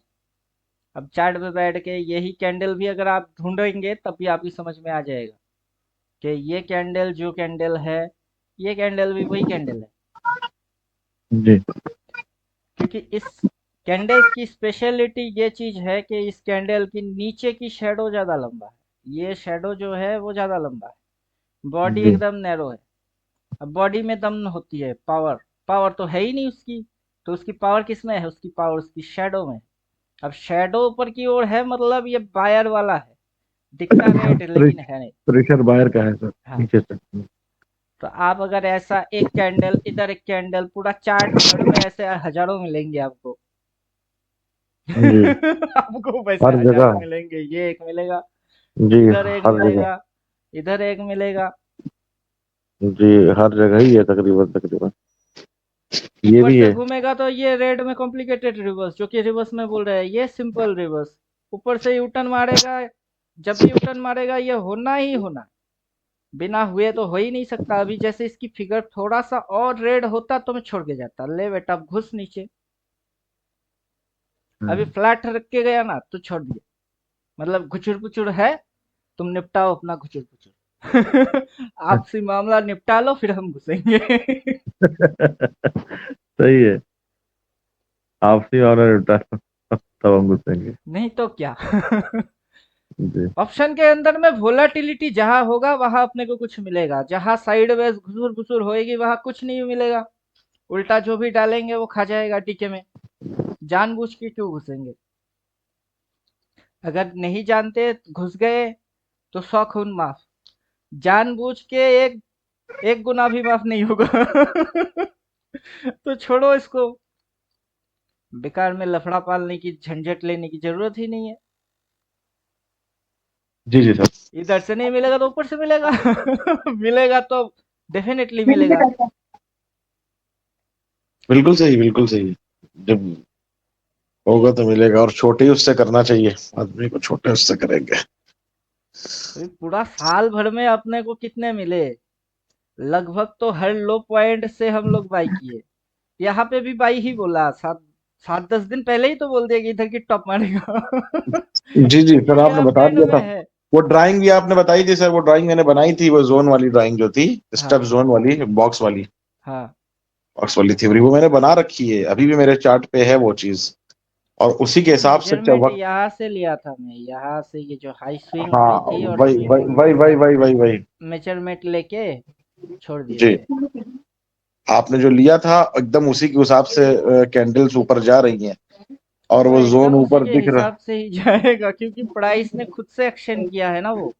अब चार्ट पे बैठ के यही कैंडल भी अगर आप ढूंढेंगे तब भी आपकी समझ में आ जाएगा कि ये कैंडल जो कैंडल है, ये कैंडल भी वही कैंडल है। जी क्योंकि इस कैंडल्स की स्पेशलिटी ये चीज है कि इस कैंडल की नीचे की शेडो ज्यादा लंबा है, ये शेडो जो है वो ज्यादा लंबा है, बॉडी जी एकदम नैरो है। अब बॉडी में दम होती है, पावर, पावर तो है ही नहीं उसकी, तो उसकी पावर किस में है, उसकी पावर उसकी शेडो में। अब शेडो ऊपर की ओर है, मतलब ये बायर वाला है, दिखता रेट लेकिन है नहीं। प्रेशर बायर का है सर, हाँ, नीचे से। तो आप अगर ऐसा एक कैंडल इधर, एक कैंडल, पूरा चार्ट भर में ऐसे हजारों मिलेंगे आपको जी आपको वैसे हर हजारों जगह। मिलेंगे, ये एक मिलेगा, जी इधर एक हर जगह। मिलेगा, इधर एक मिलेगा। जी हर जगह ही है तकरीबन तकरीबन। ये ऊपर भी से है। घूमेगा तो ये रेड में कॉम्प्लिकेटेड रिवर्स, जो कि रिवर्स में बोल रहे हैं, ये सिंपल रिवर्स। ऊपर से यूटर्न मारेगा, जब भी यूटर्न मारेगा ये होना ही होना, बिना हुए तो हो ही नहीं सकता। अभी जैसे इसकी फिगर थोड़ा सा और रेड होता तो मैं छोड़ के जाता, ले बेटा अब घुस नीचे। अभी फ्लैट रख के गया ना तो छोड़ दिया, मतलब घुचुर पुचुर है, तुम निपटाओ अपना घुचुर पुचुर आपसी मामला निपटा लो, फिर हम घुसेंगे सही है। आपसी और निपटा तब हम घुसेंगे। नहीं तो क्या जी ऑप्शन के अंदर में वोलाटिलिटी जहां होगा वहां अपने को कुछ मिलेगा, जहां साइडवेज घुसुर घुसुर होएगी वहां कुछ नहीं मिलेगा। उल्टा जो भी डालेंगे वो खा जाएगा टीके में। जानबूझ के क्यों घुसेंगे, अगर नहीं जानते घुस गए तो 100 खून माफ, जानबूझ के एक एक गुना भी माफ नहीं होगा तो छोड़ो इसको, बेकार में लफड़ा पालने की झंझट लेने की जरूरत ही नहीं है। जी जी सर। इधर से नहीं मिलेगा तो ऊपर से मिलेगा मिलेगा तो डेफिनेटली मिलेगा। बिल्कुल सही बिल्कुल सही। जब होगा तो मिलेगा, और छोटे उससे करना चाहिए, आदमी को छोटे उससे करेंगे। अभी पूरा साल भर में अपने को कितने मिले, लगभग तो हर लो पॉइंट से हम लोग बाई किए। यहाँ पे भी बाई ही बोला, 7-10 दिन पहले ही तो बोल दिया कि इधर की टॉप मारेगा जी जी सर, ये आपने बता अपट्रेंड दिया में था। है। वो ड्राइंग भी आपने बताई थी सर, वो ड्राइंग मैंने बनाई थी, वो जोन वाली ड्राइंग जो थी, हाँ स्टेप जोन वाली, बॉक्स वाली, हाँ, बॉक्स वाली थ्योरी, वो मैंने बना रखी है, अभी भी मेरे चार्ट पे है वो चीज। और उसी के हिसाब से मेजरमेंट वक्त। यहाँ से लिया था मैं, यहाँ से ये जो हाई स्विंग हाँ हुई थी और वही स्विंग वही हुई वही थी, वही वही वही वही। मेजरमेंट लेके छोड़ दिए जी थे। आपने जो लिया था एकदम उसी के हिसाब से कैंडल्स ऊपर जा रही हैं, और तो वो जोन एकदम उसी ऊपर के दिख रहा। हिसाब से ही जाएगा, क्योंकि प्राइस ने खुद से एक्शन किया है ना वो।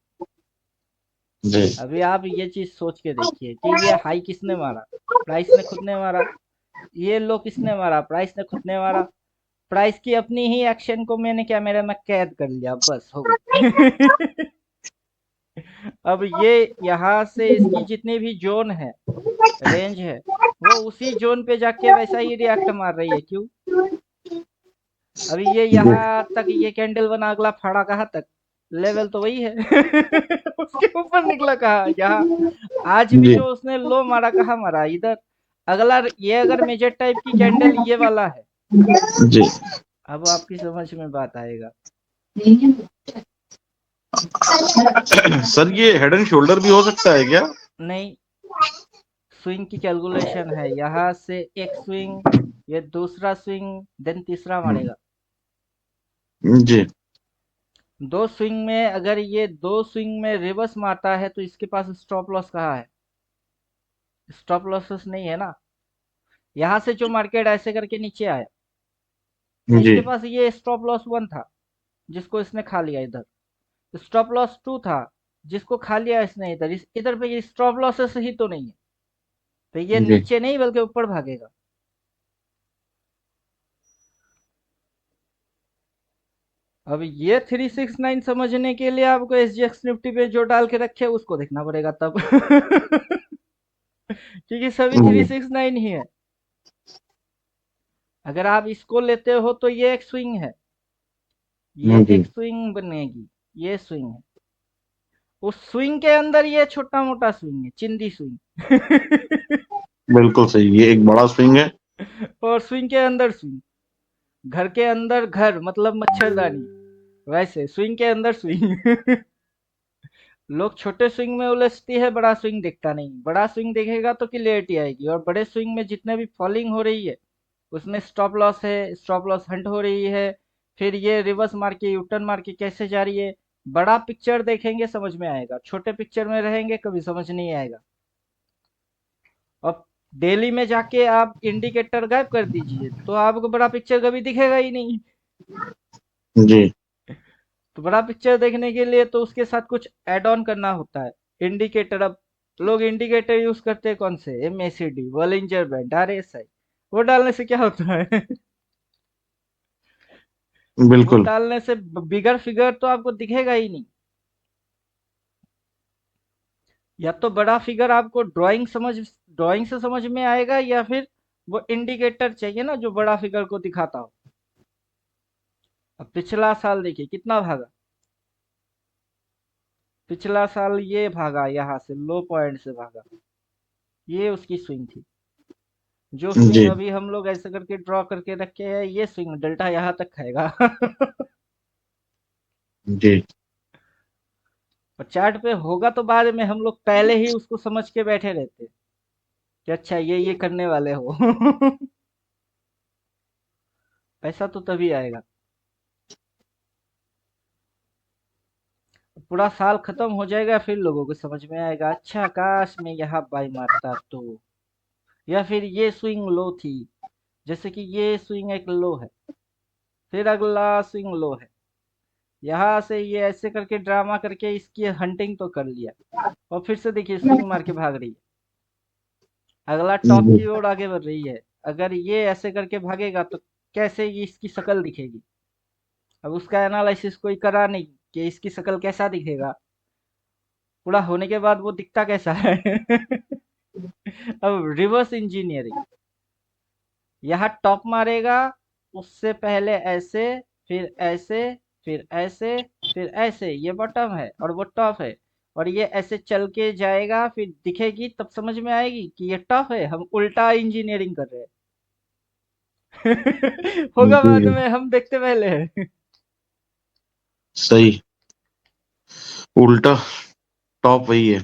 जी अभी आप ये चीज सोच के देखिए कि ये हाई किसने मारा, प्राइस ने खुद ने मारा। ये लो किसने मारा, प्राइस ने खुद ने मारा। प्राइस की अपनी ही एक्शन को मैंने क्या, मेरा मैं कैद कर लिया, बस हो गई अब ये यहाँ से इसकी जितनी भी जोन है, रेंज है, वो उसी जोन पे जाके वैसा ही रिएक्ट मार रही है। क्यों, अभी ये जी यहाँ तक ये कैंडल बना, अगला फाड़ा कहाँ तक, लेवल तो वही है। उसके ऊपर निकला कहा यहाँ, आज भी जी जो उसने लो मारा कहाँ मारा इधर। अगला ये अगर मेजर टाइप की कैंडल ये वाला है, जी। अब आपकी समझ में बात आएगा। सर ये हेड एंड शोल्डर भी हो सकता है क्या? नहीं, स्विंग की कैलकुलेशन है, यहाँ से एक स्विंग, ये दूसरा स्विंग, देन तीसरा मारेगा। जी दो स्विंग में अगर ये दो स्विंग में रिवर्स मारता है तो इसके पास स्टॉप लॉस कहाँ है? स्टॉप लॉसेस नहीं है ना। यहाँ से जो मार्केट ऐसे करके नीचे आया, जी इसके पास ये स्टॉप लॉस 1 था जिसको इसने खा लिया इधर, स्टॉप लॉस 2 था जिसको खा लिया इसने इधर, इधर पे ये स्टॉप लॉसेस ही तो नहीं है, तो ये जी नीचे नहीं बल्कि ऊपर भागेगा। अब ये 369 समझने के लिए आपको SGX निफ्टी पे जो डाल के रखे उसको देखना पड़ेगा तब। क्योंकि सभी जी 369 ही है। अगर आप इसको लेते हो तो ये एक स्विंग है, ये जी। एक स्विंग बनेगी, ये स्विंग है, उस स्विंग के अंदर ये छोटा मोटा स्विंग है, चिंदी स्विंग। बिल्कुल सही, ये एक बड़ा स्विंग है। और स्विंग के अंदर स्विंग, घर के अंदर घर मतलब मच्छरदानी, वैसे स्विंग के अंदर स्विंग। लोग छोटे स्विंग में उलझती है, बड़ा स्विंग देखता नहीं, बड़ा स्विंग देखेगा तो क्लियरिटी आएगी। और बड़े स्विंग में जितने भी फॉलिंग हो रही है उसमें स्टॉप लॉस है, स्टॉप लॉस हंट हो रही है, फिर ये रिवर्स मार के यूटर्न मार के कैसे जा रही है। बड़ा पिक्चर देखेंगे समझ में आएगा, छोटे पिक्चर में रहेंगे कभी समझ नहीं आएगा। अब डेली में जाके आप इंडिकेटर गायब कर दीजिए तो आपको बड़ा पिक्चर कभी दिखेगा ही नहीं। जी तो बड़ा पिक्चर देखने के लिए तो उसके साथ कुछ ऐड ऑन करना होता है। इंडिकेटर, अब लोग इंडिकेटर यूज करते हैं कौन से, MACD, बॉलिंजर बैंड, RSI, वो डालने से क्या होता है? वो बिल्कुल। डालने से बिगर फिगर तो आपको दिखेगा ही नहीं। या तो बड़ा फिगर आपको ड्राइंग से समझ में आएगा, या फिर वो इंडिकेटर चाहिए ना जो बड़ा फिगर को दिखाता हो। अब पिछला साल देखिए कितना भागा, पिछला साल ये भागा, यहाँ से लो पॉइंट से भागा, ये उसकी स्विंग थी। जो स्विंग जी अभी हम लोग ऐसे करके ड्रॉ करके रखे हैं, ये स्विंग डेल्टा यहाँ तक खाएगा। जी और चार्ट पे होगा तो बाद में हम लोग पहले ही उसको समझ के बैठे रहते हैं कि अच्छा ये करने वाले हो। पैसा तो तभी आएगा, पूरा साल खत्म हो जाएगा फिर लोगों को समझ में आएगा अच्छा काश मैं यहाँ बाई मारता तो। या फिर ये स्विंग लो थी, जैसे कि ये स्विंग एक लो है, फिर अगला स्विंग लो है, यहाँ से ये ऐसे करके ड्रामा करके इसकी हंटिंग तो कर लिया, और फिर से देखिए स्विंग मार के भाग रही है, अगला टॉप जी की ओर आगे बढ़ रही है। अगर ये ऐसे करके भागेगा तो कैसे ये इसकी शक्ल दिखेगी? अब उसका एनालिसिस कोई करा नहीं कि इसकी शक्ल कैसा दिखेगा, पूरा होने के बाद वो दिखता कैसा है। अब रिवर्स इंजीनियरिंग, यहाँ टॉप मारेगा, उससे पहले ऐसे, फिर ऐसे, फिर ऐसे, फिर ऐसे, ये बॉटम है और वो टॉप है, और ये ऐसे चल के जाएगा, फिर दिखेगी तब समझ में आएगी कि ये टॉप है, हम उल्टा इंजीनियरिंग कर रहे हैं। होगा बाद जी में, हम देखते पहले हैं। सही। उल्टा टॉप वही है।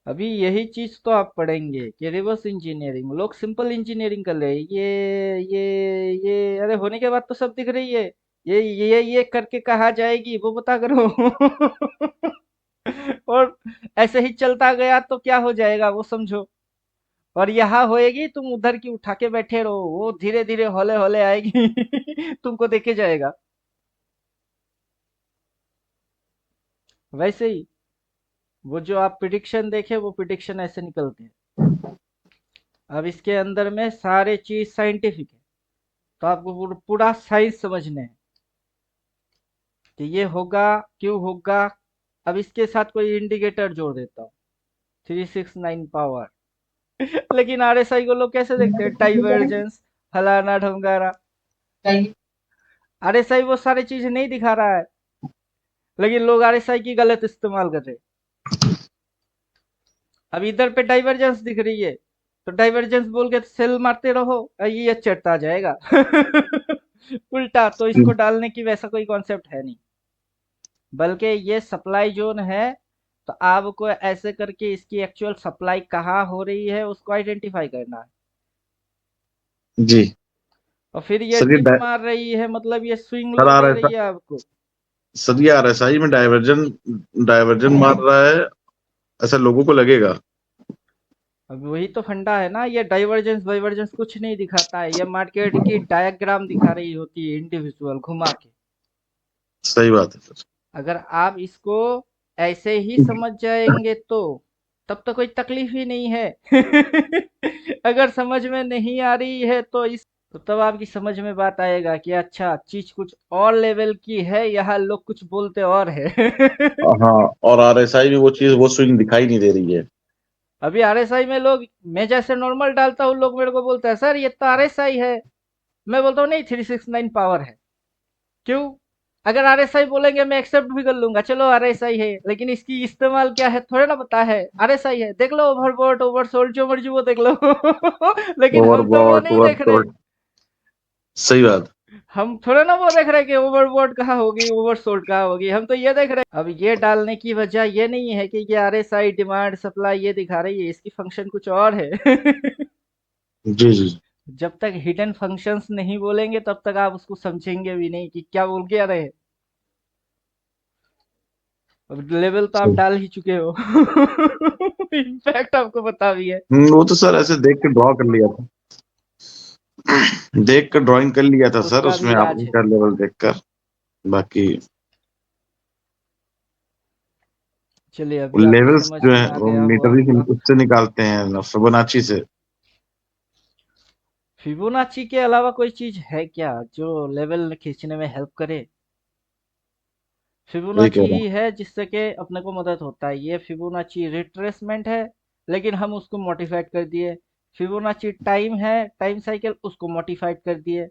अभी यही चीज तो आप पढ़ेंगे कि रिवर्स इंजीनियरिंग, लोग सिंपल इंजीनियरिंग कर रहे हैं, ये अरे होने के बाद तो सब दिख रही है, ये करके कहा जाएगी वो पता करो। और ऐसे ही चलता गया तो क्या हो जाएगा वो समझो, और यहाँ होएगी तुम उधर की उठा के बैठे रहो, वो धीरे धीरे हौले हौले आएगी। तुमको देखे जाएगा। वैसे ही वो जो आप प्रिडिक्शन देखे वो प्रिडिक्शन ऐसे निकलते हैं। अब इसके अंदर में सारे चीज साइंटिफिक है, तो आपको पूरा साइंस समझने हैं कि ये होगा, क्यों होगा। अब इसके साथ कोई इंडिकेटर जोड़ देता हूँ, 369 पावर। लेकिन RSI को लोग कैसे देखते हैं, डाइवर्जेंस, फलाना ढमकारा। आरएसआई वो सारी चीज नहीं दिखा रहा है, लेकिन लोग आरएसआई की गलत इस्तेमाल कर रहे हैं। अब इधर पे डाइवर्जेंस दिख रही है, तो डाइवर्जेंस बोल के सेल मारते रहो, ये चढ़ता जाएगा। उल्टा तो इसको डालने की वैसा कोई कॉन्सेप्ट है नहीं, बल्कि ये सप्लाई जोन है, तो आपको ऐसे करके इसकी एक्चुअल सप्लाई कहाँ हो रही है उसको आइडेंटिफाई करना है। जी और फिर ये सर, डिप मार रही है, मतलब ये स्विंग सर लो आ दे रहा रही है है आपको। सर, ये आरएसआई में डाइवर्जन डाइवर्जन मार रहा है, ऐसा लोगों को लगेगा। अब वही तो फंडा है ना, ये डाइवर्जेंस वाइवर्जेंस कुछ नहीं दिखाता है, ये मार्केट की डायग्राम दिखा रही होती है इंडिविजुअल घुमा के। सही बात है सर। अगर आप इसको ऐसे ही समझ जाएंगे तो तब तो कोई तकलीफ ही नहीं है। अगर समझ में नहीं आ रही है तो तो तब आपकी समझ में बात आएगा कि अच्छा चीज कुछ और लेवल की है, यहाँ लोग कुछ बोलते और है। हाँ, और आरएसआई में वो चीज, वो स्विंग दिखाई नहीं दे रही है। अभी आरएसआई में लोग, मैं जैसे नॉर्मल डालता हूँ, लोग मेरे को बोलते हैं सर ये तो आरएसआई है। मैं बोलता हूँ नहीं, 369 पावर है। क्यों? अगर आरएसआई बोलेंगे मैं एक्सेप्ट भी कर लूंगा, चलो आरएसआई है, लेकिन इसकी इस्तेमाल क्या है थोड़ा ना पता है। आरएसआई है, देख लो ओवरबोट ओवरसोल्ड जो मर्जी वो देख लो। लेकिन हम तो वो ओवरबॉट, नहीं देख रहे। ओवरसोल्ड, सही बात। हम थोड़ा ना वो देख रहे कि ओवरबोट कहाँ होगी ओवरसोल्ड कहाँ होगी, हम तो ये देख रहे। अब ये डालने की वजह ये नहीं है कि ये आरएसआई डिमांड सप्लाई ये दिखा रही है, इसकी फंक्शन कुछ और है। जी जी। जब तक हिडन फंक्शंस नहीं बोलेंगे तब तक आप उसको समझेंगे भी नहीं कि क्या बोल के आ रहे हैं। अब लेवल तो आप सही। डाल ही चुके हो। इनफैक्ट आपको पता भी है। वो तो सर ऐसे देख के ड्रॉ कर लिया था, देख कर ड्राइंग कर लिया था सर, उसका भी उसमें राज आपने है। का लेवल देखकर। बाकी चलिए अभी आपकी लेवल्स समझ जो में है आ वो गया मीटर होगा। उससे निकालते हैं, फिबोनाची से। फिबोनाची के अलावा कोई चीज है क्या जो लेवल खींचने में हेल्प करे? वही फिबोनाची कह रहा ही है जिससे कि अपने को मदद होता है। ये फिबोनाची रिट्रेसमेंट है, लेकिन हम उसको मॉडिफाइड कर दिए। फिबोनाची टाइम है, टाइम साइकिल, उसको मॉडिफाइड कर दिए।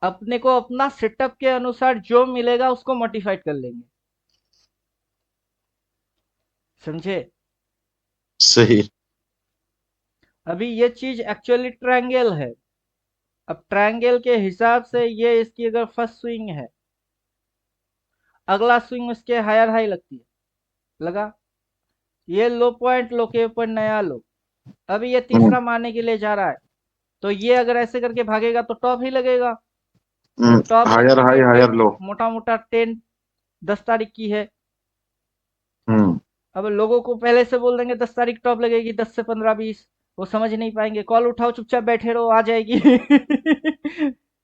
अपने को अपना सेटअप के अनुसार जो मिलेगा उसको मॉडिफाइड कर लेंगे। समझे? सही। अभी ये चीज एक्चुअली ट्रायंगल है। अब ट्रायंगल के हिसाब से ये इसकी अगर फर्स्ट स्विंग है, अगला स्विंग उसके हायर हाई लगती है, लगा? ये लो पॉइंट, लो के ऊपर नया लो। अभी ये तीसरा मारने के लिए जा रहा है, तो ये अगर ऐसे करके भागेगा तो टॉप ही लगेगा। तो टॉप हायर लगने हाई की हायर डेट लो। मोटा मोटा 10 तारीख की है। हम्म। अब लोगों को पहले से बोल देंगे 10 तारीख टॉप लगेगी, 10 से 15 20, वो समझ नहीं पाएंगे, कॉल उठाओ चुपचाप बैठे रहो आ जाएगी।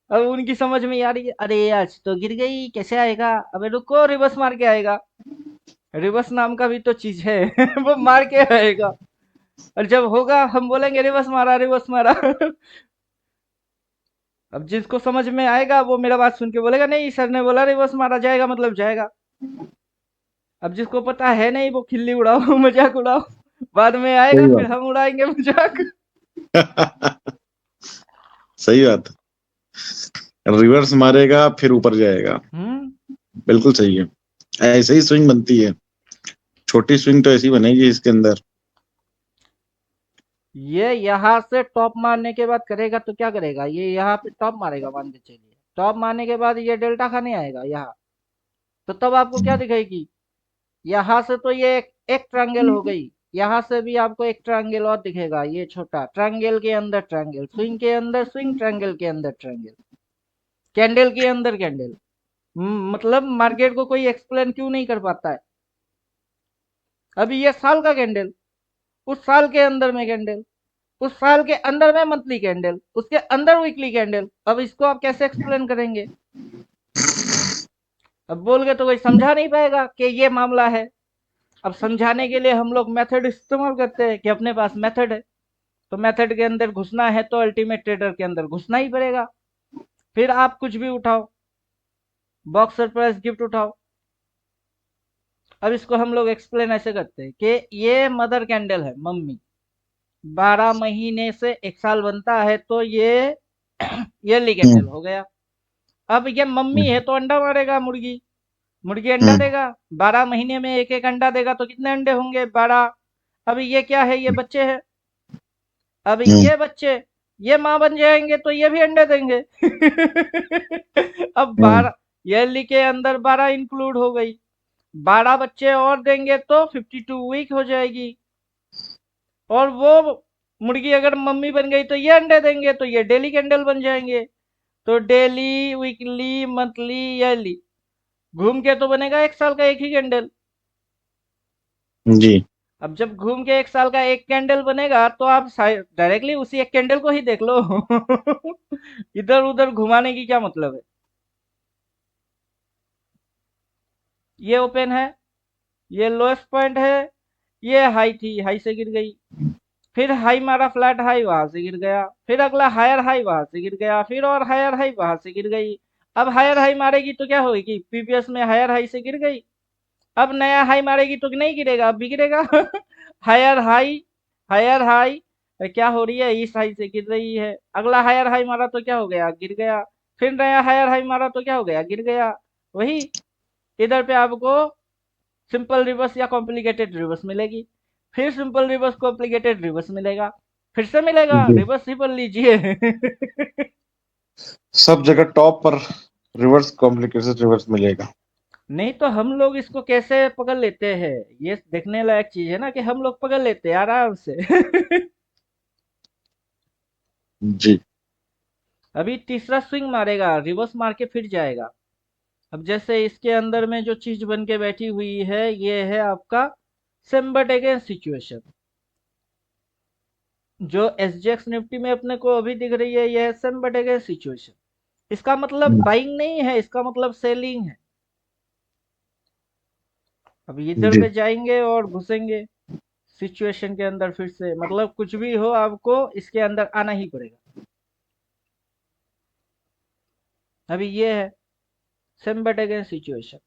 अब उनकी समझ में आ रही है, अरे आज तो गिर गई कैसे आएगा, अबे रुको रिवर्स मार के आएगा। रिवर्स नाम का भी तो चीज है। वो मार के आएगा, और जब होगा हम बोलेंगे रिवर्स मारा रिवर्स मारा। अब जिसको समझ में आएगा वो मेरा बात सुन के बोलेगा नहीं सर ने बोला रिवर्स मारा जाएगा मतलब जाएगा। अब जिसको पता है नहीं वो खिल्ली उड़ाओ, मजाक उड़ाओ, बाद में आएगा सही फिर बात। हम उड़ाएंगे मजाक। सही बात। रिवर्स मारेगा फिर ऊपर जाएगा। हम्म। बिल्कुल सही है। ऐसे ही स्विंग बनती है, छोटी स्विंग तो ऐसी बनेगी इसके अंदर। ये यहाँ से टॉप मारने के बाद करेगा तो क्या करेगा, ये यहाँ पे टॉप मारेगा मान के चलिए, टॉप मारने के बाद ये डेल्टा खाने आएगा यहाँ, तो तब आपको क्या दिखेगी, यहाँ से तो ये एक ट्रायंगल हो गई, यहाँ से भी आपको एक ट्रायंगल और दिखेगा, ये छोटा ट्रायंगल के अंदर ट्रायंगल, स्विंग के अंदर स्विंग, ट्रायंगल के अंदर ट्रायंगल, कैंडल के अंदर कैंडल। मतलब मार्केट को कोई एक्सप्लेन क्यों नहीं कर पाता है। अभी ये साल का कैंडल, उस साल के अंदर में कैंडल, उस साल के अंदर में मंथली कैंडल, उसके अंदर वीकली कैंडल, अब इसको आप कैसे एक्सप्लेन करेंगे? अब बोल के तो कोई समझा नहीं पाएगा कि ये मामला है। अब समझाने के लिए हम लोग मेथड इस्तेमाल करते हैं कि अपने पास मेथड है, तो मेथड के अंदर घुसना है तो अल्टीमेट ट्रेडर के अंदर घुसना ही पड़ेगा। फिर आप कुछ भी उठाओ, बॉक्स सरप्राइज गिफ्ट उठाओ। अब इसको हम लोग एक्सप्लेन ऐसे करते हैं कि ये मदर कैंडल है, मम्मी, 12 महीने से 1 साल बनता है तो ये ईयरली कैंडल हो गया। अब ये मम्मी है तो अंडा मारेगा मुर्गी, मुर्गी अंडा देगा, 12 महीने में एक एक अंडा देगा तो कितने अंडे होंगे? 12। अब ये क्या है? ये बच्चे हैं। अब ये बच्चे, ये माँ बन जाएंगे तो ये भी अंडे देंगे। अब 12, ईयरली के अंदर 12 इंक्लूड हो गई, 12 बच्चे और देंगे तो 52 वीक हो जाएगी। और वो मुर्गी अगर मम्मी बन गई तो ये अंडे देंगे, तो ये डेली कैंडल बन जाएंगे। तो डेली, वीकली, मंथली, ईयरली, घूम के तो बनेगा 1 साल का एक ही कैंडल। जी अब जब घूम के 1 साल का एक कैंडल बनेगा तो आप डायरेक्टली उसी एक कैंडल को ही देख लो। इधर उधर घुमाने की क्या मतलब है? ये ओपन है, ये लोएस्ट पॉइंट है, ये हाई थी, हाई से गिर गई, फिर हाई मारा, फ्लैट हाई, वहां से गिर गया, फिर अगला हायर हाई, वहां से गिर गया, फिर और हायर हाई, वहां से गिर गई। अब हायर हाई मारेगी तो क्या होगी? प्रीवियस में हायर हाई से गिर गई। अब नया हाई मारेगी तो नहीं गिरेगा? अब भी गिरेगा। हायर हाई, हायर हाई, क्या हो रही है? इस हाई से गिर रही है। अगला हायर हाई मारा तो क्या हो गया? गिर गया। फिर नया हायर हाई मारा तो क्या हो गया? गिर गया। वही इधर पे आपको सिंपल रिवर्स या कॉम्प्लिकेटेड रिवर्स मिलेगी, फिर सिंपल रिवर्स कॉम्प्लिकेटेड रिवर्स मिलेगा, फिर से मिलेगा, जी, रिवर्स ही पढ़ लीजिए। सब जगह टॉप पर रिवर्स कॉम्प्लिकेटेड रिवर्स मिलेगा। नहीं तो हम लोग इसको कैसे पकड़ लेते हैं? ये देखने लायक चीज है ना कि हम लोग पकड़ लेते हैं आराम से। जी अभी तीसरा स्विंग मारेगा, रिवर्स मार के फिर जाएगा। अब जैसे इसके अंदर में जो चीज बन के बैठी हुई है, ये है आपका सेम बट अगेंस्ट सिचुएशन। जो एसजीएक्स निफ्टी में अपने को अभी दिख रही है, यह सेम बट अगेंस्ट सिचुएशन। इसका मतलब बाइंग नहीं है, इसका मतलब सेलिंग है। अब इधर जी पे जाएंगे और घुसेंगे सिचुएशन के अंदर फिर से, मतलब कुछ भी हो आपको इसके अंदर आना ही पड़ेगा। अभी ये है सेम बट अगेंस्ट सिचुएशन,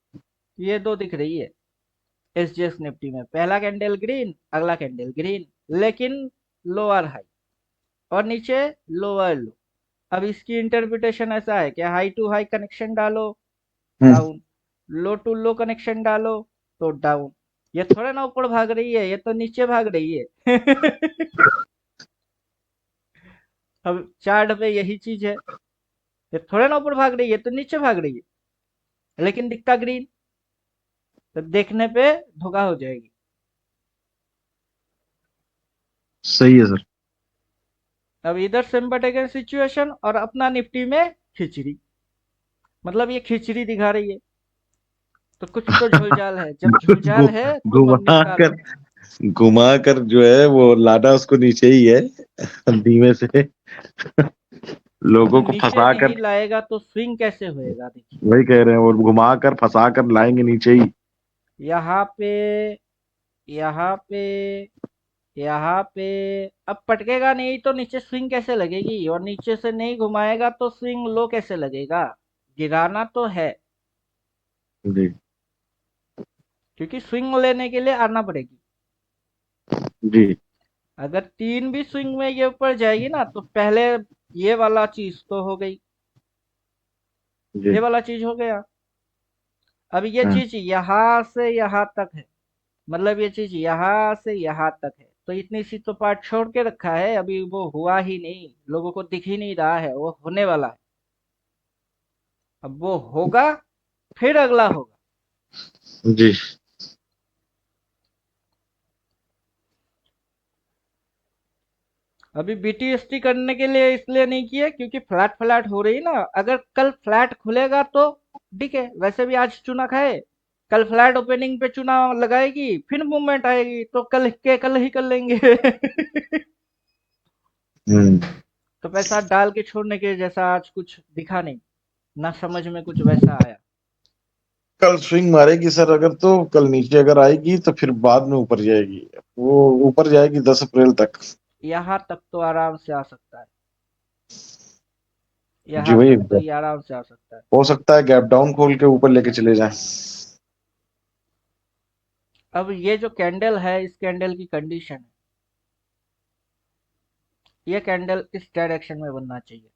ये दो दिख रही है एसजीएक्स निफ्टी में। पहला कैंडल ग्रीन, अगला कैंडल ग्रीन, लेकिन लोअर हाई और नीचे लोअर लो। अब इसकी इंटरप्रिटेशन ऐसा है कि हाई टू हाई कनेक्शन डालो, hmm, down, low to low connection डालो तो डाउन। ये थोड़ा ना ऊपर भाग रही है, ये तो नीचे भाग रही है। अब चार्ट पे यही चीज है, ये थोड़ा ना ऊपर भाग रही है, तो नीचे भाग रही है, लेकिन दिखता ग्रीन, तो देखने पे धोखा हो जाएगी। सही है सर। अब इधर सेम बटेगा सिचुएशन और अपना निफ्टी में खिचड़ी, मतलब ये खिचड़ी दिखा रही है, तो कुछ तो झोलझाल है। जब कुछ झोलझाल है तो मत घुमा निपटा लो। कर, घुमा कर जो है वो लाना उसको नीचे ही है, धीमे से अभी लोगों को नीचे फंसा नहीं कर। लाएगा तो स्विंग कैसे होएगा? देखिए वही कह रहे हैं, वो घुमा कर फंसा कर लाएंगे नीचे ही। यहाँ पे, यहाँ पे, यहाँ पे, अब पटकेगा नहीं तो नीचे स्विंग कैसे लगेगी? और नीचे से नहीं घुमाएगा तो स्विंग लो कैसे लगेगा? गिराना तो है, जी क्योंकि स्विंग लेने के लिए आना पड़ेगी। जी अगर 3 भी स्विंग में ये ऊपर जाएगी ना तो पहले ये वाला चीज तो हो गई, जी ये वाला चीज हो गया। अब ये हाँ, चीज यहाँ से यहाँ तक है, मतलब ये चीज यहाँ से यहाँ तक है, तो इतनी सी तो पार्ट छोड़ के रखा है, अभी वो हुआ ही नहीं, लोगों को दिख ही नहीं रहा है, वो होने वाला है। अब वो होगा, फिर अगला होगा। जी अभी बीटीएसटी करने के लिए इसलिए नहीं किया क्योंकि फ्लैट फ्लैट हो रही ना। अगर कल फ्लैट खुलेगा तो ठीक है, वैसे भी आज चुना खाए, कल फ्लैट ओपनिंग पे चुना लगाएगी, फिर मूवमेंट आएगी तो कल के कल ही कर लेंगे। हम्म। तो पैसा डाल के छोड़ने के जैसा आज कुछ दिखा नहीं, ना समझ में कुछ वैसा आया। कल स्विंग मारेगी सर, अगर तो कल नीचे अगर आएगी तो फिर बाद में ऊपर जाएगी। वो ऊपर जाएगी 10 अप्रैल तक। यहाँ तक तो आराम से आ सकता है, जी यहाँ वही, तक तो ये आराम से आ सकता है। हो सकता है गैप डाउन खोल के ऊपर लेके चले जाएं। अब ये जो कैंडल है, इस कैंडल की कंडीशन है, ये कैंडल इस डायरेक्शन में बनना चाहिए।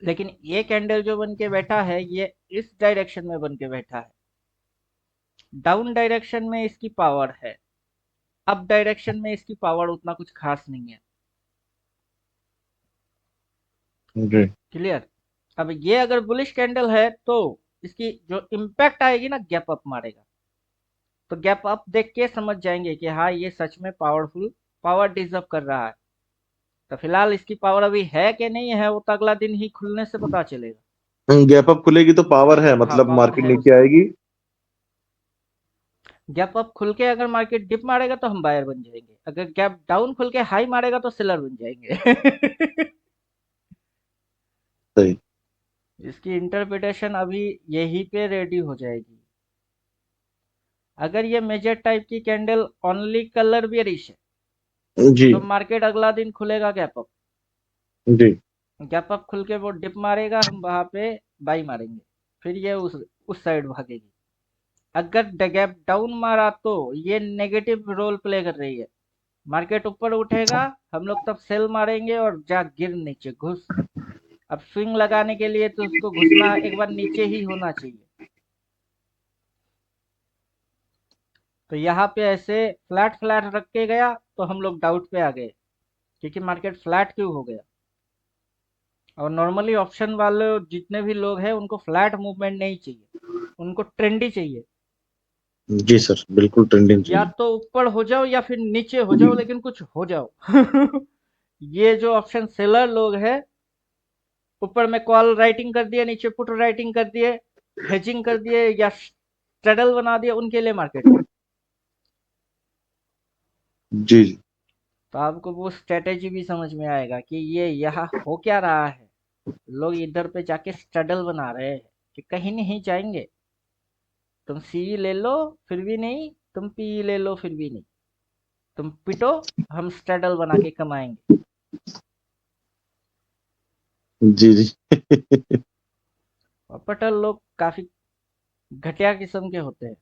लेकिन ये कैंडल जो बन के बैठा है ये इस डायरेक्शन में बन के बैठा है। डाउन डायरेक्शन में इसकी पावर है, अप डायरेक्शन में इसकी पावर उतना कुछ खास नहीं है। जी क्लियर। अब ये अगर बुलिश कैंडल है तो इसकी जो इम्पैक्ट आएगी ना, गैप अप मारेगा। तो गैप अप देख के समझ जाएंगे कि हाँ ये सच में पावरफुल पावर डिजर्व कर रहा है। तो फिलहाल इसकी पावर अभी है कि नहीं है वो तो अगला दिन ही खुलने से पता चलेगा। गैप अप खुलेगी तो पावर है, हाँ मतलब पावर मार्केट है नीचे उसकी। आएगी। गैप अप खुल के अगर मार्केट डिप मारेगा तो हम बायर बन जाएंगे, अगर गैप डाउन खुल के हाई मारेगा तो सेलर बन जाएंगे। सही। इसकी इंटरप्रिटेशन अभी यहीं पे रेडी हो जाएगी। अगर ये मेजर टाइप की कैंडल ओनली कलर बेयरिश है जी तो मार्केट अगला दिन खुलेगा गैप अप। जी गैप अप खुल के वो डिप मारेगा, हम वहां पे बाई मारेंगे, फिर ये उस साइड भागेगी। अगर गैप डाउन मारा तो ये नेगेटिव रोल प्ले कर रही है। मार्केट ऊपर उठेगा, हम लोग तब सेल मारेंगे और जा गिर नीचे घुस। अब स्विंग लगाने के लिए तो उसको घुसना एक बार नीचे ही होना चाहिए। तो यहाँ पे ऐसे फ्लैट फ्लैट रख के गया तो हम लोग डाउट पे आ गए, क्योंकि मार्केट फ्लैट क्यों हो गया। और नॉर्मली ऑप्शन वाले जितने भी लोग हैं उनको फ्लैट मूवमेंट नहीं चाहिए, उनको ट्रेंडी चाहिए। जी सर, बिल्कुल ट्रेंडिंग या चाहिए। तो ऊपर हो जाओ या फिर नीचे हो जाओ, लेकिन कुछ हो जाओ। ये जो ऑप्शन सेलर लोग हैं, ऊपर में कॉल राइटिंग कर दिए, नीचे पुट राइटिंग कर दिए, हेजिंग कर दिए या स्ट्रेडल बना दिया, उनके लिए मार्केट है। जी जी। तो आपको वो स्ट्रेटेजी भी समझ में आएगा कि ये यहाँ हो क्या रहा है। लोग इधर पे जाके स्ट्रेडल बना रहे हैं कि कहीं नहीं जाएंगे। तुम सी ले लो फिर भी नहीं, तुम पी ले लो फिर भी नहीं, तुम पिटो, हम स्ट्रेडल बना के कमाएंगे। जी जी। पटल लोग काफी घटिया किस्म के होते हैं।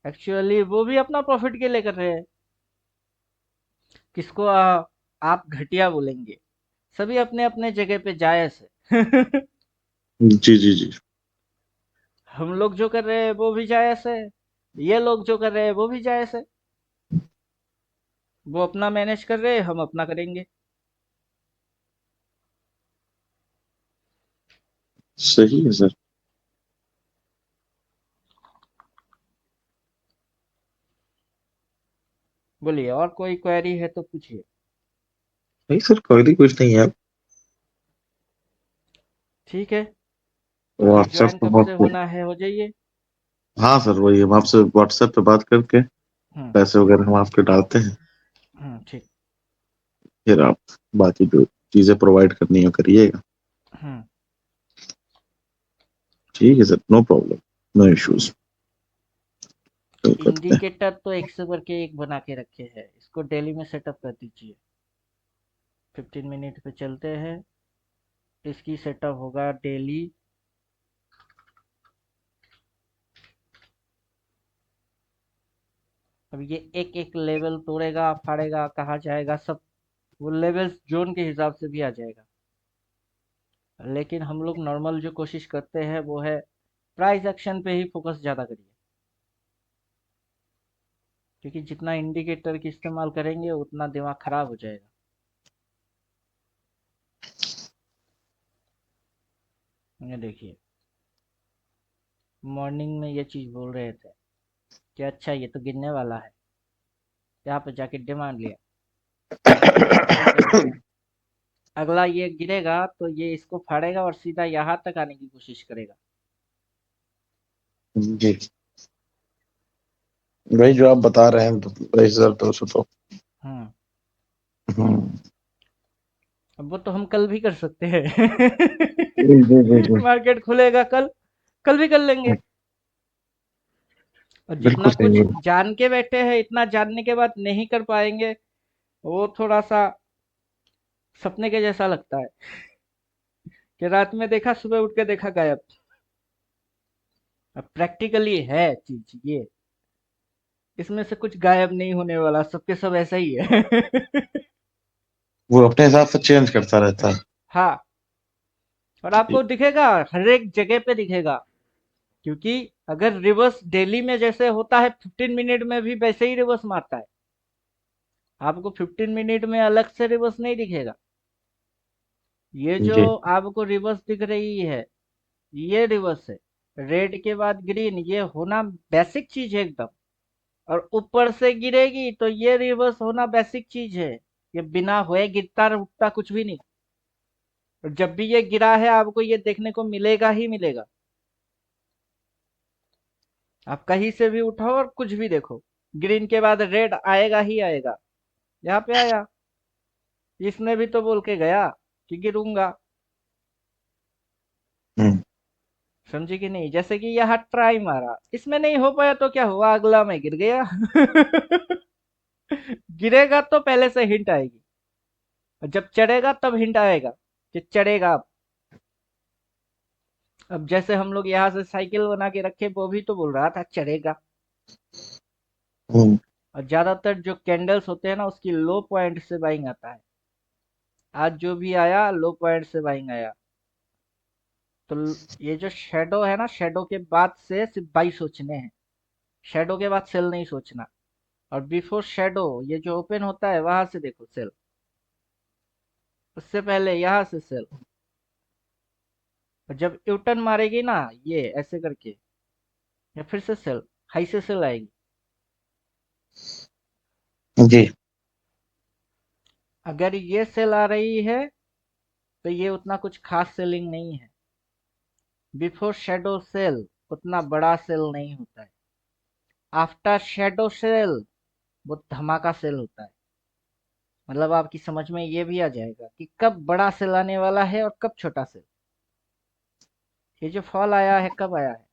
एक्चुअली वो भी अपना प्रॉफिट के लिए कर रहे हैं। किसको आप घटिया बोलेंगे, सभी अपने अपने जगह पे जायज है। जी जी जी। हम लोग जो कर रहे हैं वो भी जायज है, ये लोग जो कर रहे हैं वो भी जायज है। वो अपना मैनेज कर रहे हैं, हम अपना करेंगे। सही है सर। बोलिए, और कोई क्वेरी है तो पूछिए। नहीं सर, कोई कुछ नहीं है। ठीक है, अभी व्हाट्सएप ज्वाइन पे कब से बहुत। होना है हो जाइए। हाँ सर, वही हम आपसे व्हाट्सएप पे बात करके हम्म। पैसे वगैरह हम आपके डालते हैं। ठीक। फिर आप बाकी जो चीजें प्रोवाइड करनी है करिएगा। हम्म। ठीक है sir, no problem, no issues. तो करते हैं। इंडिकेटर तो एक से बढ़ के एक बना के रखे हैं, इसको डेली में सेटअप कर दीजिए। 15 मिनट पे चलते हैं, इसकी सेटअप होगा डेली। अब ये एक एक लेवल तोड़ेगा फाड़ेगा कहाँ जाएगा सब, वो लेवल्स जोन के हिसाब से भी आ जाएगा। लेकिन हम लोग नॉर्मल जो कोशिश करते हैं वो है प्राइस एक्शन पे ही फोकस ज़्यादा करिए, क्योंकि जितना इंडिकेटर की इस्तेमाल करेंगे उतना दिमाग खराब हो जाएगा। ये देखिए, मॉर्निंग में ये चीज़ बोल रहे थे कि अच्छा ये तो गिरने वाला है, यहाँ पे जाके डिमांड लिया। जब अगला ये गिरेगा तो ये इसको फाड़ेगा और सीधा यहाँ तक आने की कोशिश करेगा। जी, वही जो आप बता रहे हैं 22,200 तो। हम्म। हम्म। अब वो तो हम कल भी कर सकते हैं। जी जी जी जी। मार्केट खुलेगा कल, कल भी कर लेंगे। और जितना बिल्कुल सही कुछ है। जान के बैठे हैं, इतना जानने के बाद नहीं कर पाएंगे, वो थोड़ा सा सपने के जैसा लगता है कि रात में देखा सुबह उठ के देखा गायब। अब प्रैक्टिकली है चीज ये, इसमें से कुछ गायब नहीं होने वाला, सबके सब ऐसा ही है। वो अपने हिसाब से चेंज करता रहता है। हाँ। और आपको दिखेगा, हर एक जगह पे दिखेगा, क्योंकि अगर रिवर्स डेली में जैसे होता है 15 मिनट में भी वैसे ही रिवर्स मारता है, आपको 15 मिनट में अलग से रिवर्स नहीं दिखेगा। ये जो जी आपको रिवर्स दिख रही है, ये रिवर्स है, रेड के बाद ग्रीन, ये होना बेसिक चीज है एकदम। और ऊपर से गिरेगी तो ये रिवर्स होना बेसिक चीज है, ये बिना हुए गिरता उठता कुछ भी नहीं। और जब भी ये गिरा है आपको ये देखने को मिलेगा ही मिलेगा, आप कहीं से भी उठाओ और कुछ भी देखो, ग्रीन के बाद रेड आएगा ही आएगा। यहाँ पे आया, इसने भी तो बोल के गया कि गिरूंगा, हम्म, समझे कि नहीं? जैसे कि यहाँ ट्राई मारा, इसमें नहीं हो पाया तो क्या हुआ, अगला में गिर गया। गिरेगा तो पहले से हिंट आएगी, और जब चढ़ेगा तब हिंट आएगा कि चढ़ेगा अब जैसे हम लोग यहाँ से साइकिल बना के रखे, वो भी तो बोल रहा था चढ़ेगा। हम्म, और ज्यादातर जो कैंडल्स होते हैं ना, उसकी लो पॉइंट से बाइंग आता है। आज जो भी आया लो पॉइंट से बाइंग आया, तो ये जो शेडो है ना, शेडो के बाद से सिर्फ बाई सोचने हैं, शेडो के बाद सेल नहीं सोचना। और बिफोर शेडो ये जो ओपन होता है वहां से देखो सेल, उससे पहले यहाँ से सेल। और जब यूटर्न मारेगी ना ये ऐसे करके, या फिर से सेल, हाई से सेल आएगी। जी अगर ये सेल आ रही है तो ये उतना कुछ खास सेलिंग नहीं है। बिफोर शेडो सेल उतना बड़ा सेल नहीं होता है। आफ्टर शेडो सेल वो धमाका सेल होता है। मतलब आपकी समझ में ये भी आ जाएगा कि कब बड़ा सेल आने वाला है और कब छोटा सेल। ये जो फॉल आया है कब आया है?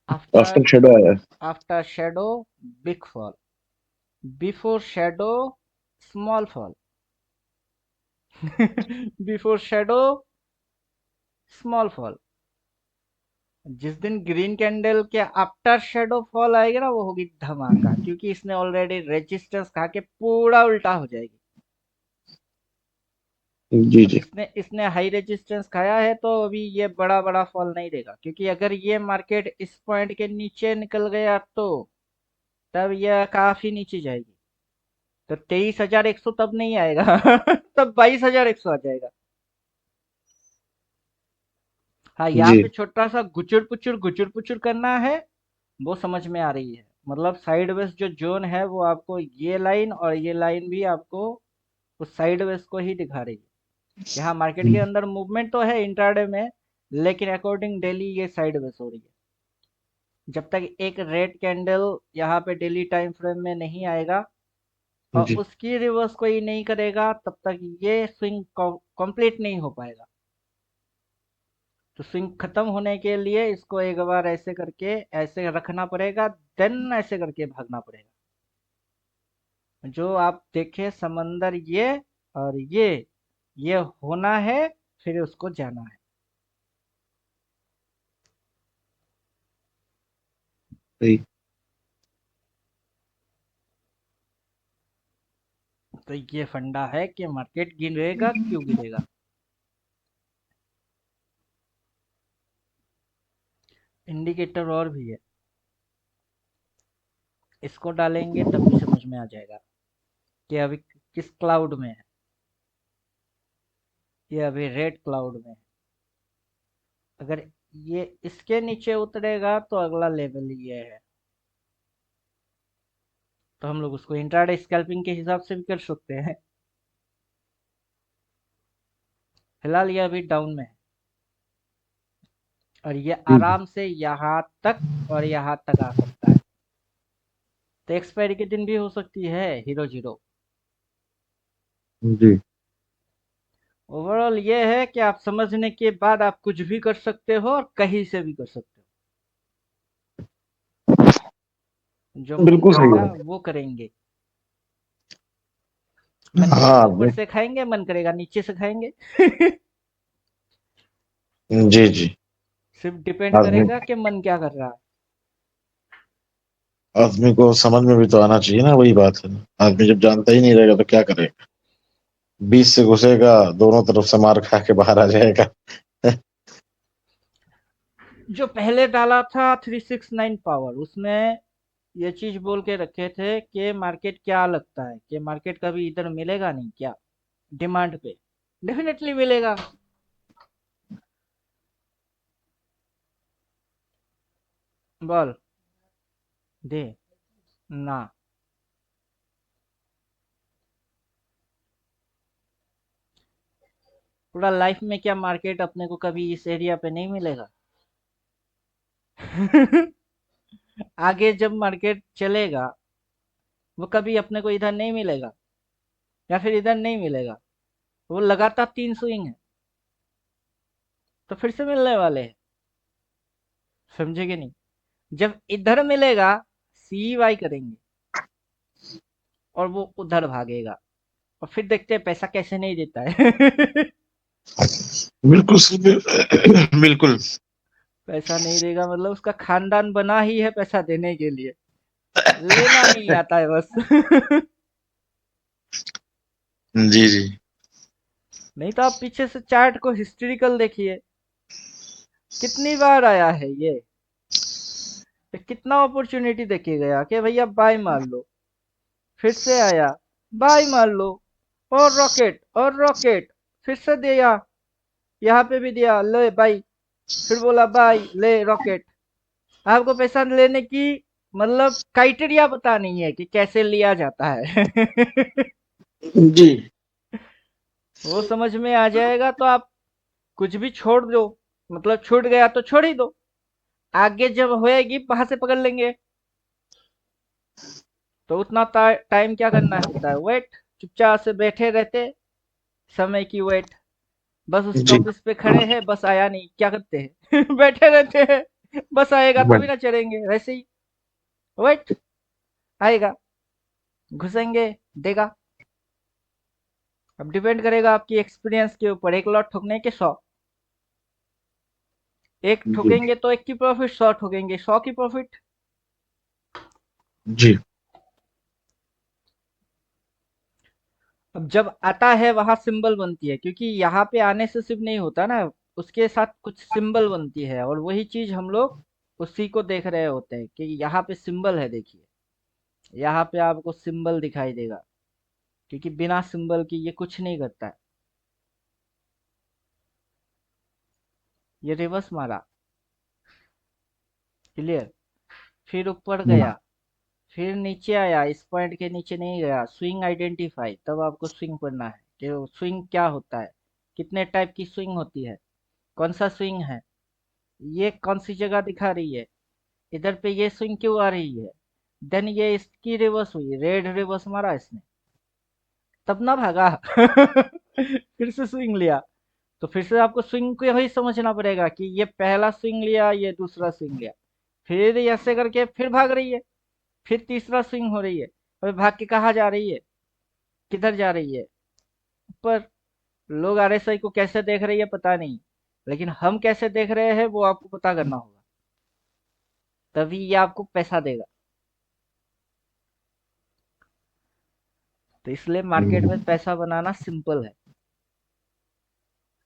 आफ्टर आफ्टर शेडो आया है। After shadow big fall, before shadow small fall. Before shadow small fall. जिस दिन ग्रीन कैंडल के आफ्टर शेडो फॉल आएगी ना, वो होगी धमाका, क्योंकि इसने ऑलरेडी रेजिस्टेंस खा के पूरा उल्टा हो जाएगी। जी और जी इसने इसने हाई रेजिस्टेंस खाया है तो अभी ये बड़ा बड़ा फॉल नहीं देगा, क्योंकि अगर ये मार्केट इस पॉइंट के नीचे निकल गया तो तब यह काफी नीचे जाएगी। तो 23,100 तब नहीं आएगा। तब 22,100 आ जाएगा। हाँ, यहाँ जी पे छोटा सा गुचुर पुचुर करना है, वो समझ में आ रही है। मतलब साइडवेज जो जोन है वो आपको ये लाइन और ये लाइन भी आपको उस साइडवेज को ही दिखा रही है। यहाँ मार्केट के अंदर मूवमेंट तो है इंट्राडे में, लेकिन अकॉर्डिंग डेली ये साइडवेज हो रही है। जब तक एक रेड कैंडल यहाँ पे डेली टाइम फ्रेम में नहीं आएगा और जी उसकी रिवर्स कोई नहीं करेगा, तब तक ये स्विंग कंप्लीट नहीं हो पाएगा। तो स्विंग खत्म होने के लिए इसको एक बार ऐसे करके ऐसे रखना पड़ेगा, देन ऐसे करके भागना पड़ेगा। जो आप देखे समंदर ये और ये होना है, फिर उसको जाना है। सही। तो ये फंडा है कि मार्केट गिरेगा, क्यों गिरेगा। इंडिकेटर और भी है, इसको डालेंगे तब भी समझ में आ जाएगा कि अभी किस क्लाउड में है। ये अभी रेड क्लाउड में है। अगर ये इसके नीचे उतरेगा तो अगला लेवल ये है, तो हम लोग उसको इंट्राडे स्कैल्पिंग के हिसाब से भी कर सकते हैं। फिलहाल ये अभी डाउन में है, और ये आराम से यहाँ तक और यहाँ तक आ सकता है। तो एक्सपायरी के दिन भी हो सकती है हीरो जीरो। जी ओवरऑल ये है कि आप समझने के बाद आप कुछ भी कर सकते हो और कहीं से भी कर सकते हो। जो मन बिल्कुल सही करेगा है। वो करेंगे। मन करेगा हाँ ऊपर से खाएंगे, मन करेगा नीचे से खाएंगे। जी जी। सिर्फ डिपेंड आदमी करेगा कि मन क्या कर रहा है। आदमी को समझ में भी तो आना चाहिए ना, वही बात है ना। आदमी जब जानता ही नहीं रहेगा तो क्या करेगा। बीच से घुसेगा, दोनों तरफ से मार खा के बाहर आ जाएगा। जो पहले डाला था 369 पावर, उसमें ये चीज बोल के रखे थे कि मार्केट क्या लगता है कि मार्केट कभी इधर मिलेगा नहीं क्या, डिमांड पे डेफिनेटली मिलेगा। बोल दे ना, पूरा लाइफ में क्या मार्केट अपने को कभी इस एरिया पे नहीं मिलेगा? आगे जब मार्केट चलेगा वो कभी अपने को इधर नहीं मिलेगा, या फिर इधर नहीं मिलेगा। वो लगातार 3 स्विंग है तो फिर से मिलने वाले हैं, समझे कि नहीं? जब इधर मिलेगा सी वाई करेंगे और वो उधर भागेगा, और फिर देखते हैं पैसा कैसे नहीं देता है। बिल्कुल सही, बिल्कुल। पैसा नहीं देगा मतलब उसका खानदान बना ही है पैसा देने के लिए, लेना नहीं आता है बस। जी जी। नहीं तो आप पीछे से चार्ट को हिस्ट्रिकल देखिए, कितनी बार आया है ये, तो कितना अपॉर्चुनिटी देखिए गया कि भैया बाय मार लो, फिर से आया बाय मार लो, और रॉकेट फिर से दिया, यहाँ पे भी दिया ले बाई, फिर बोला बाई ले रॉकेट। आपको पैसा लेने की मतलब क्राइटेरिया पता नहीं है कि कैसे लिया जाता है। जी वो समझ में आ जाएगा तो आप कुछ भी छोड़ दो, मतलब छूट गया तो छोड़ ही दो, आगे जब होएगी वहां से पकड़ लेंगे। तो उतना टाइम क्या करना होता है, वेट, चुपचाप से बैठे रहते, समय की वेट। बस उस जी। टॉपिस पे खड़े हैं, बस आया नहीं, क्या करते हैं? बैठे रहते हैं, बस आएगा तभी बट ना चढ़ेंगे, वैसे ही वेट, आएगा, घुसेंगे, देगा। अब डिपेंड करेगा आपकी एक्सपीरियंस के ऊपर, एक लॉट ठोकने के 100, एक जी ठोकेंगे तो एक की प्रॉफिट, 100 ठोकेंगे 100 की प्रॉफिट। जी। अब जब आता है वहां सिंबल बनती है, क्योंकि यहाँ पे आने से सिर्फ नहीं होता ना, उसके साथ कुछ सिंबल बनती है, और वही चीज हम लोग उसी को देख रहे होते हैं कि यहाँ पे सिंबल है, देखिए यहाँ पे आपको सिंबल दिखाई देगा, क्योंकि बिना सिंबल के ये कुछ नहीं करता है। ये रिवर्स मारा, क्लियर, फिर ऊपर गया, फिर नीचे आया, इस पॉइंट के नीचे नहीं गया, स्विंग आइडेंटिफाई, तब आपको स्विंग पढ़ना है कि स्विंग क्या होता है, कितने टाइप की स्विंग होती है, कौन सा स्विंग है, ये कौन सी जगह दिखा रही है, इधर पे ये स्विंग क्यों आ रही है, देन ये इसकी रिवर्स हुई, रेड रिवर्स मारा इसने, तब ना भागा। फिर से स्विंग लिया, तो फिर से आपको स्विंग को ही समझना पड़ेगा कि ये पहला स्विंग लिया, ये दूसरा स्विंग लिया, फिर ऐसे करके फिर भाग रही है, फिर तीसरा स्विंग हो रही है। अबे भाग के कहाँ जा रही है, किधर जा रही है? ऊपर। लोग आरएसआई को कैसे देख रही है पता नहीं, लेकिन हम कैसे देख रहे हैं वो आपको पता करना होगा, तभी ये आपको पैसा देगा। तो इसलिए मार्केट में पैसा बनाना सिंपल है,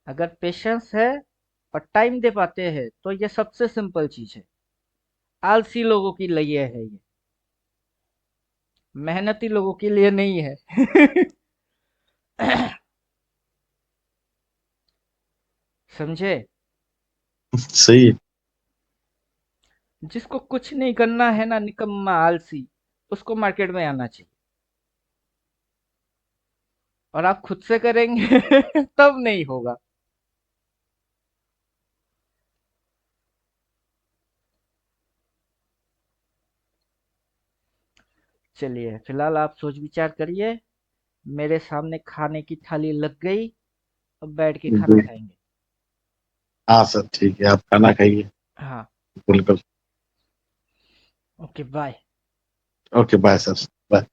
अगर पेशेंस है और टाइम दे पाते हैं तो ये सबसे सिंपल चीज है। आलसी लोगों के लिए है ये, मेहनती लोगों के लिए नहीं है। समझे? सही है। जिसको कुछ नहीं करना है ना, निकम्मा आलसी, उसको मार्केट में आना चाहिए, और आप खुद से करेंगे तब नहीं होगा। चलिए फिलहाल आप सोच विचार करिए, मेरे सामने खाने की थाली लग गई, अब बैठ के खाना जी खाएंगे। हाँ सर, ठीक है, आप खाना खाइए। हाँ, बिल्कुल। Okay bye. Okay bye sir, bye.